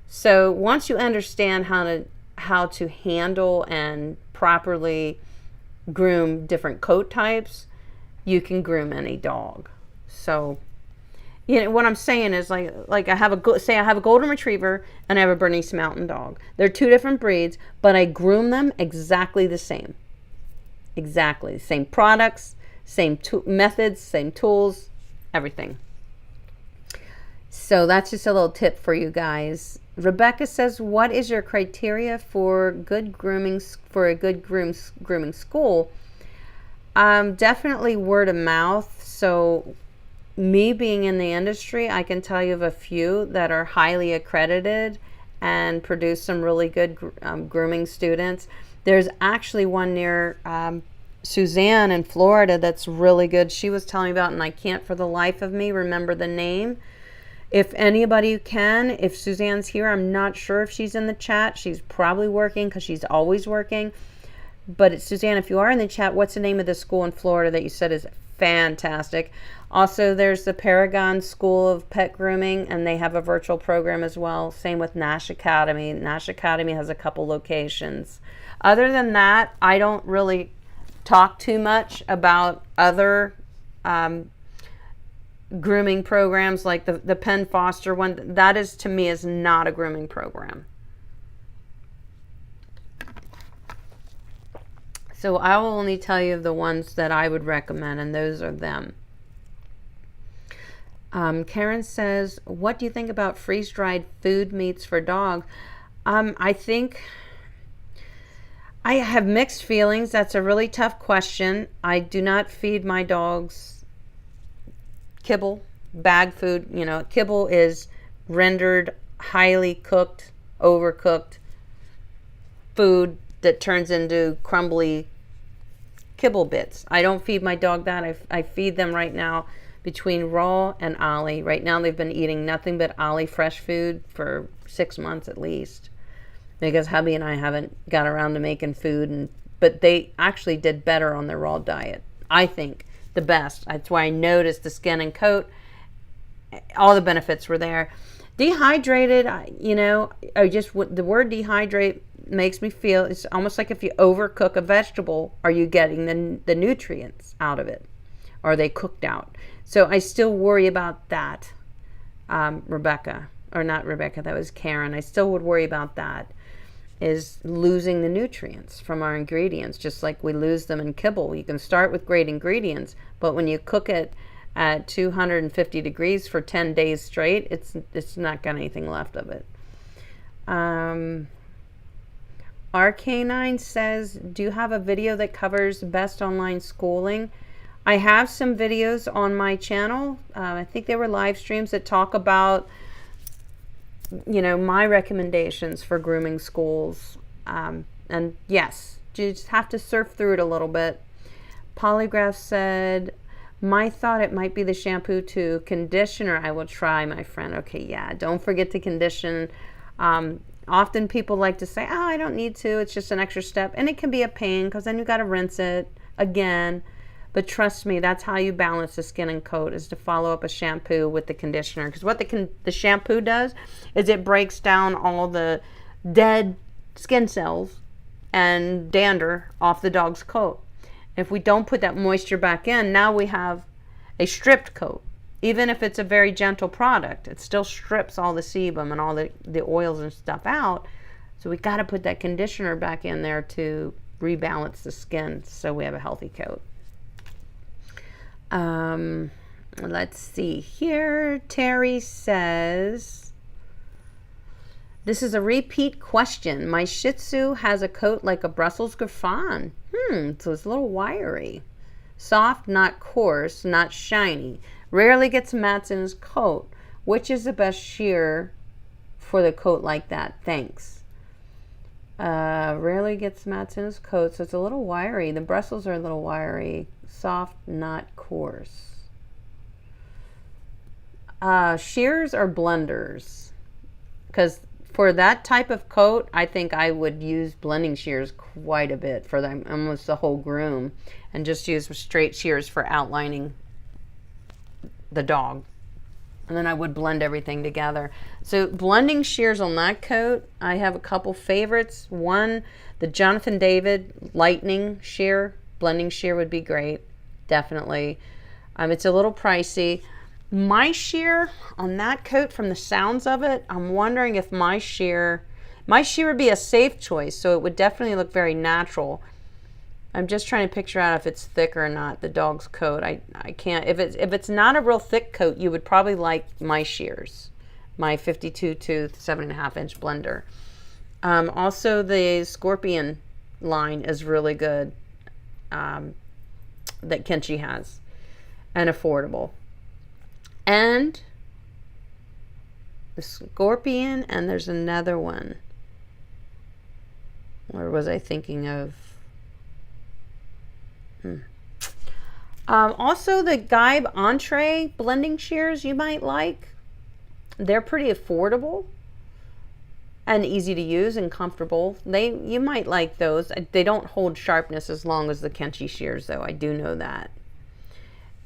So once you understand how to handle and properly groom different coat types, you can groom any dog. So, what I'm saying is like I have a golden retriever and I have a Bernese Mountain Dog. They're 2 different breeds, but I groom them exactly the same. Exactly. Same products, same methods, same tools, everything. So that's just a little tip for you guys. Rebecca says, what is your criteria for good grooming, for a good grooming school? Definitely word of mouth. So me being in the industry, I can tell you of a few that are highly accredited and produce some really good grooming students. There's actually one near Suzanne in Florida that's really good. She was telling me about, and I can't for the life of me remember the name. If anybody can, if Suzanne's here, I'm not sure if she's in the chat. She's probably working because she's always working. But it's Suzanne, if you are in the chat, what's the name of the school in Florida that you said is fantastic? Also, there's the Paragon School of Pet Grooming, and they have a virtual program as well. Same with Nash Academy. Nash Academy has a couple locations. Other than that, I don't really talk too much about other grooming programs like the Penn Foster one. That is, to me, is not a grooming program. So I will only tell you the ones that I would recommend, and those are them. Karen says, what do you think about freeze-dried food meats for dogs? I think I have mixed feelings. That's a really tough question. I do not feed my dogs kibble, bag food. You know, kibble is rendered highly cooked, overcooked food that turns into crumbly kibble bits. I don't feed my dog that. I feed them right now between raw and Ollie. Right now they've been eating nothing but Ollie fresh food for 6 months at least, because hubby and I haven't got around to making food, but they actually did better on their raw diet. I think the best. That's why I noticed the skin and coat, all the benefits were there. Dehydrated, you know, the word dehydrate makes me feel it's almost like if you overcook a vegetable, are you getting the nutrients out of it? Are they cooked out? So I still worry about that. Rebecca, or not Rebecca, that was Karen. I still would worry about that, is losing the nutrients from our ingredients, just like we lose them in kibble. You can start with great ingredients, but when you cook it at 250 degrees for 10 days straight, it's not got anything left of it. RK9 says, do you have a video that covers best online schooling? I have some videos on my channel. I think they were live streams that talk about, you know, my recommendations for grooming schools. And yes, you just have to surf through it a little bit. Polygraph said, my thought it might be the shampoo to conditioner. I will try, my friend. Okay, yeah, don't forget to condition. Often people like to say, oh, I don't need to. It's just an extra step. And it can be a pain because then you got to rinse it again. But trust me, that's how you balance the skin and coat, is to follow up a shampoo with the conditioner. Because what the shampoo does is it breaks down all the dead skin cells and dander off the dog's coat. If we don't put that moisture back in, now we have a stripped coat. Even if it's a very gentle product, it still strips all the sebum and all the oils and stuff out. So we got to put that conditioner back in there to rebalance the skin so we have a healthy coat. Let's see here. Terry says, this is a repeat question. My Shih Tzu has a coat like a Brussels Griffon. So it's a little wiry. Soft, not coarse, not shiny. Rarely gets mats in his coat. Which is the best shear for the coat like that? Thanks. Rarely gets mats in his coat, so it's a little wiry. The Brussels are a little wiry. Soft, not coarse. Shears or blenders? Because for that type of coat, I think I would use blending shears quite a bit for almost the whole groom, and just use straight shears for outlining the dog. And then I would blend everything together. So blending shears on that coat, I have a couple favorites. One, the Jonathan David Lightning Shear. Blending shear would be great, definitely. It's a little pricey. My shear on that coat, from the sounds of it, I'm wondering if my shear would be a safe choice, so it would definitely look very natural. I'm just trying to picture out if it's thick or not, the dog's coat. I can't. If it's not a real thick coat, you would probably like my shears, my 52 tooth 7.5 inch blender. Also, the Scorpion line is really good, that Kenchii has, and affordable. And the Scorpion, and there's another one. Where was I thinking of? Also, the Geib Entree blending shears you might like. They're pretty affordable and easy to use and comfortable. You might like those. They don't hold sharpness as long as the Kenchii shears, though. I do know that.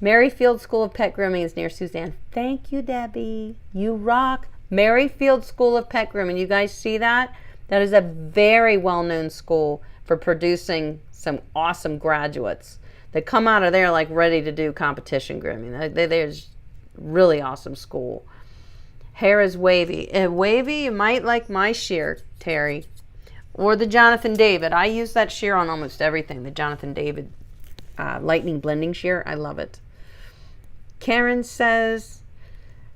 Merrifield School of Pet Grooming is near Suzanne. Thank you, Debbie. You rock. Merrifield School of Pet Grooming. You guys see that? That is a very well-known school for for producing some awesome graduates that come out of there like ready to do competition grooming. They're just really awesome school. Hair is wavy. Wavy, you might like my shear, Terry, or the Jonathan David. I use that shear on almost everything. The Jonathan David lightning blending shear. I love it. Karen says,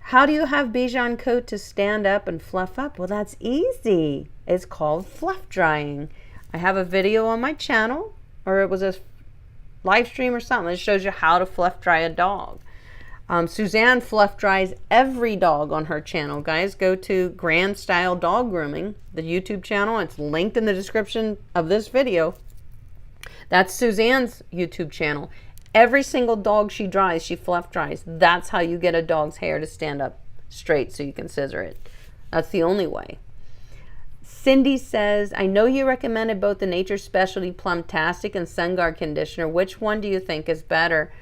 how do you have Bichon coat to stand up and fluff up? Well, that's easy. It's called fluff drying. I have a video on my channel, or it was a live stream or something that shows you how to fluff dry a dog. Suzanne fluff dries every dog on her channel. Guys, go to Grand Style Dog Grooming, the YouTube channel. It's linked in the description of this video. That's Suzanne's YouTube channel. Every single dog she dries, she fluff dries. That's how you get a dog's hair to stand up straight so you can scissor it. That's the only way. Cindy says, I know you recommended both the Nature's Specialty Plumtastic and SunGuard conditioner. Which one do you think is better?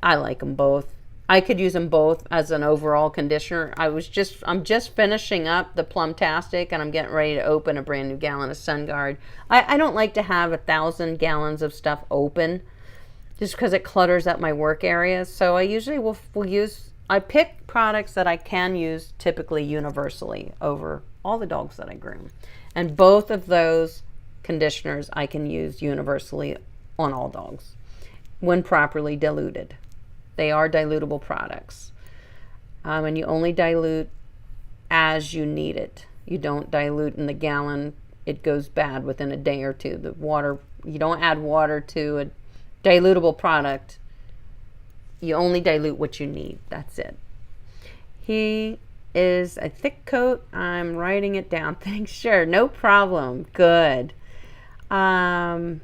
I like them both. I could use them both as an overall conditioner. I'm just finishing up the Plumtastic, and I'm getting ready to open a brand new gallon of SunGuard. I don't like to have 1,000 gallons of stuff open just because it clutters up my work area. So I usually will use, I pick products that I can use typically universally over all the dogs that I groom. And both of those conditioners I can use universally on all dogs when properly diluted. They are dilutable products. And you only dilute as you need it. You don't dilute in the gallon. It goes bad within a day or two. The water, you don't add water to a dilutable product. You only dilute what you need. That's it. He is a thick coat. I'm writing it down. Thanks. Sure. No problem. Good. Dana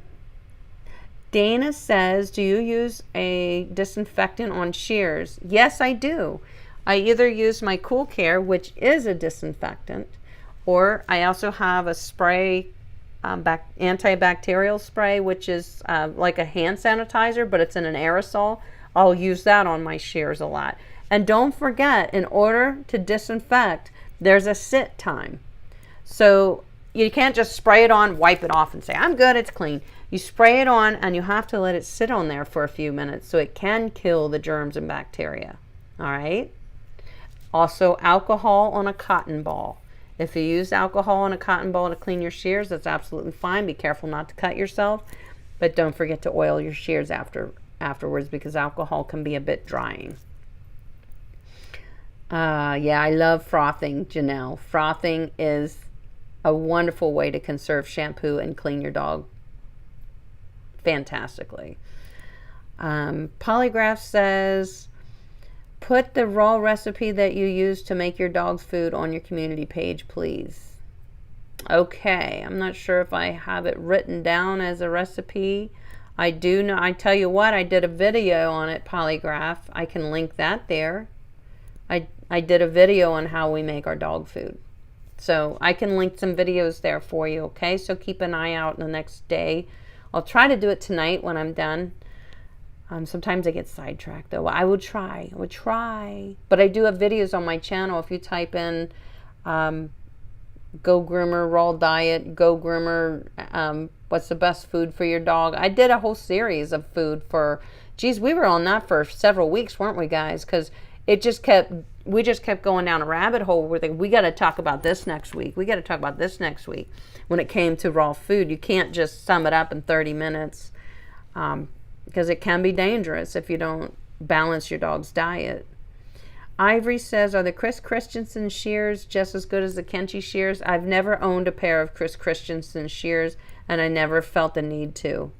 says, do you use a disinfectant on shears? Yes, I do. I either use my Cool Care, which is a disinfectant, or I also have a spray, antibacterial spray, which is like a hand sanitizer, but it's in an aerosol. I'll use that on my shears a lot. And don't forget, in order to disinfect, there's a sit time. So you can't just spray it on, wipe it off, and say, I'm good, it's clean. You spray it on, and you have to let it sit on there for a few minutes so it can kill the germs and bacteria. All right? Also, alcohol on a cotton ball. If you use alcohol on a cotton ball to clean your shears, that's absolutely fine. Be careful not to cut yourself, but don't forget to oil your shears afterwards because alcohol can be a bit drying. Yeah, I love frothing, Janelle. Frothing is a wonderful way to conserve shampoo and clean your dog fantastically. Polygraph says, put the raw recipe that you use to make your dog's food on your community page, please. Okay, I'm not sure if I have it written down as a recipe. I do know, I tell you what, I did a video on it, Polygraph. I can link that there. I did a video on how we make our dog food. So I can link some videos there for you, okay? So keep an eye out in the next day. I'll try to do it tonight when I'm done. Sometimes I get sidetracked though. I would try. But I do have videos on my channel. If you type in Go Groomer Raw Diet, Go Groomer, what's the best food for your dog? I did a whole series of food for, geez, we were on that for several weeks, weren't we guys? Because we just kept going down a rabbit hole. We're thinking, we got to talk about this next week. We got to talk about this next week. When it came to raw food, you can't just sum it up in 30 minutes because it can be dangerous if you don't balance your dog's diet. Ivory says, are the Chris Christensen shears just as good as the Kenchii shears? I've never owned a pair of Chris Christensen shears, and I never felt the need to.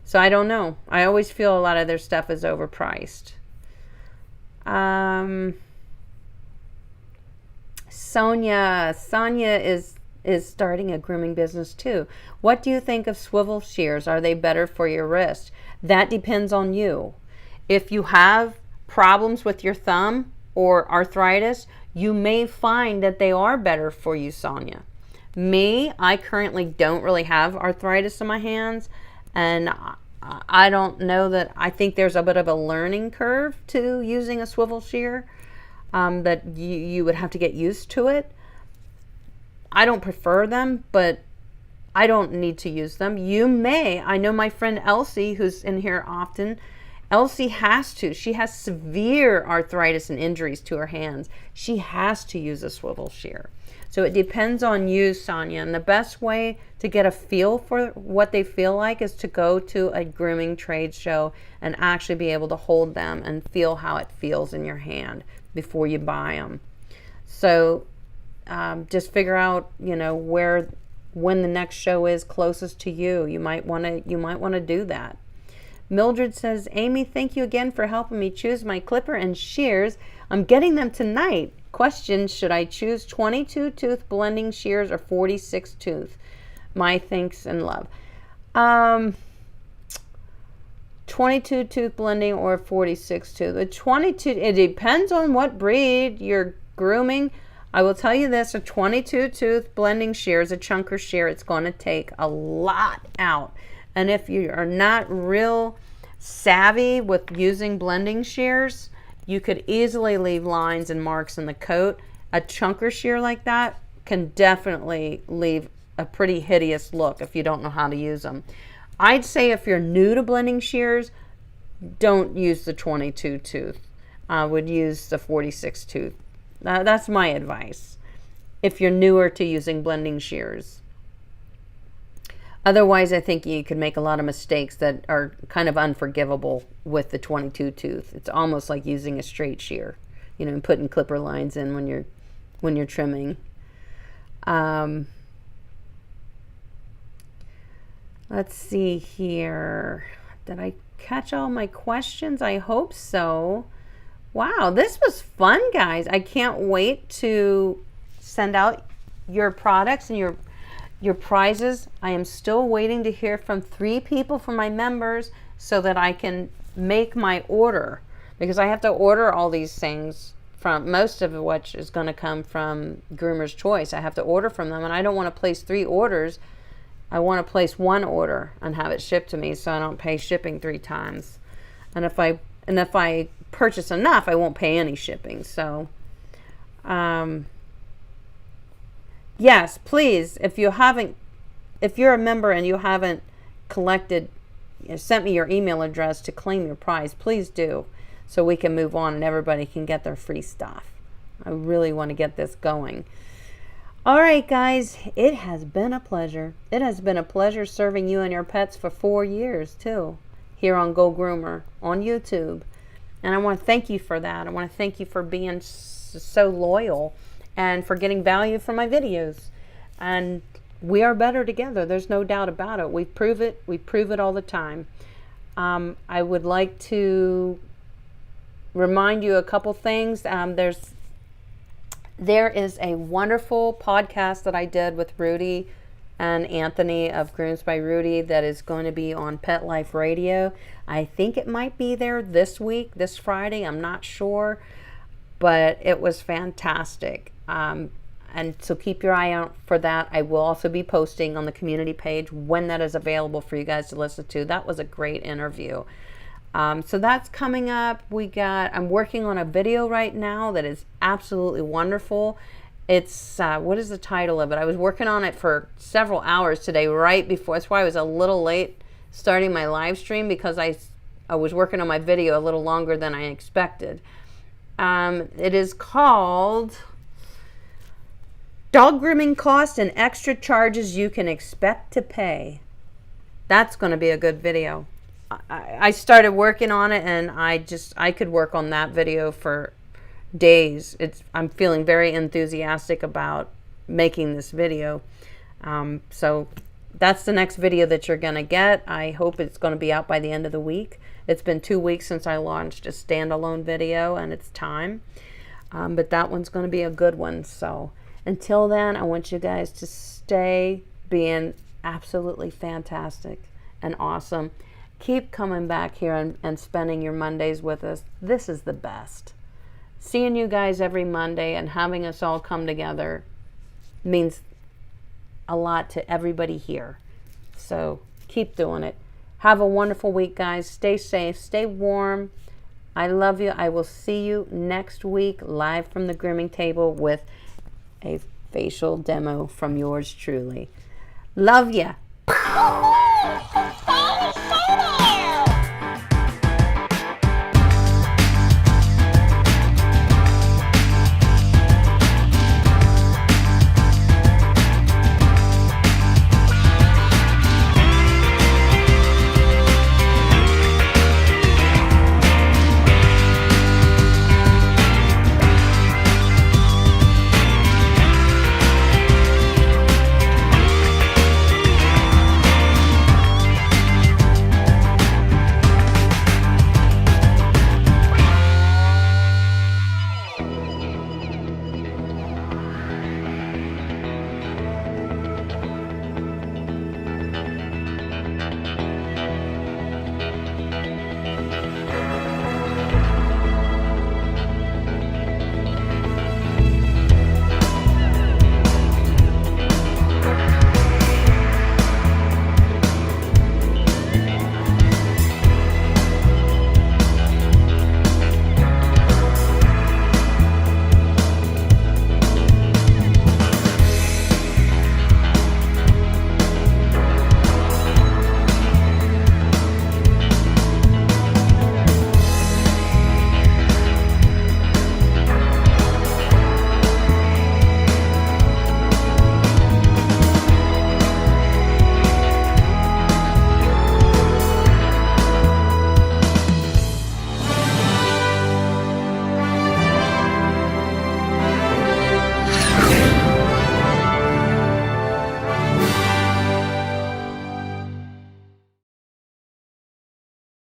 So I don't know. I always feel a lot of their stuff is overpriced. Sonia is starting a grooming business too. What do you think of swivel shears? Are they better for your wrist? That depends on you. If you have problems with your thumb or arthritis, you may find that they are better for you, Sonia. Me, I currently don't really have arthritis in my hands, and I don't know that, I think there's a bit of a learning curve to using a swivel shear, that you would have to get used to it. I don't prefer them, but I don't need to use them. You may. I know my friend Elsie, who's in here often, Elsie has to. She has severe arthritis and injuries to her hands. She has to use a swivel shear. So it depends on you, Sonia. And the best way to get a feel for what they feel like is to go to a grooming trade show and actually be able to hold them and feel how it feels in your hand before you buy them. So just figure out, you know, when the next show is closest to you. You might want to do that. Mildred says, Amy, thank you again for helping me choose my clipper and shears. I'm getting them tonight. Question, should I choose 22 tooth blending shears or 46 tooth? My thanks and love. 22 tooth blending or 46 tooth. The 22, it depends on what breed you're grooming. I will tell you this, a 22 tooth blending shear is a chunker shear. It's going to take a lot out. And if you are not real savvy with using blending shears, you could easily leave lines and marks in the coat. A chunker shear like that can definitely leave a pretty hideous look if you don't know how to use them. I'd say if you're new to blending shears, don't use the 22 tooth. I would use the 46 tooth. That's my advice if you're newer to using blending shears. Otherwise, I think you could make a lot of mistakes that are kind of unforgivable with the 22 tooth. It's almost like using a straight shear, you know, and putting clipper lines in when you're trimming. Let's see here. Did I catch all my questions? I hope so. Wow, this was fun, guys. I can't wait to send out your products and your prizes. I am still waiting to hear from 3 people from my members so that I can make my order, because I have to order all these things, from most of which is going to come from Groomer's Choice. I have to order from them, and I don't want to place 3 orders. I want to place 1 order and have it shipped to me so I don't pay shipping 3 times. And if I purchase enough, I won't pay any shipping. So yes, please, if you're a member and you haven't sent me your email address to claim your prize, please do, so we can move on and everybody can get their free stuff. I really want to get this going. All right, guys, it has been a pleasure. It has been a pleasure serving you and your pets for 4 years, too, here on Go Groomer on YouTube. And I want to thank you for that. I want to thank you for being so loyal and for getting value from my videos. And we are better together. There's no doubt about it. We prove it. We prove it all the time. I would like to remind you a couple things. There is a wonderful podcast that I did with Rudy and Anthony of Grooms by Rudy that is going to be on Pet Life Radio. I think it might be there this week, this Friday. I'm not sure, but it was fantastic. And so keep your eye out for that. I will also be posting on the community page when that is available for you guys to listen to. That was a great interview. So that's coming up. I'm working on a video right now that is absolutely wonderful. It's, what is the title of it? I was working on it for several hours today, right before. That's why I was a little late starting my live stream, because I was working on my video a little longer than I expected. It is called Dog Grooming Costs and Extra Charges You Can Expect to Pay. That's going to be a good video. I started working on it, and I could work on that video for days. I'm feeling very enthusiastic about making this video. So that's the next video that you're gonna get. I hope it's gonna be out by the end of the week. It's been 2 weeks since I launched a standalone video, and it's time. But that one's gonna be a good one. So until then, I want you guys to stay being absolutely fantastic and awesome. Keep coming back here and spending your Mondays with us. This is the best. Seeing you guys every Monday and having us all come together means a lot to everybody here. So keep doing it. Have a wonderful week, guys. Stay safe. Stay warm. I love you. I will see you next week live from the grooming table with a facial demo from yours truly. Love ya.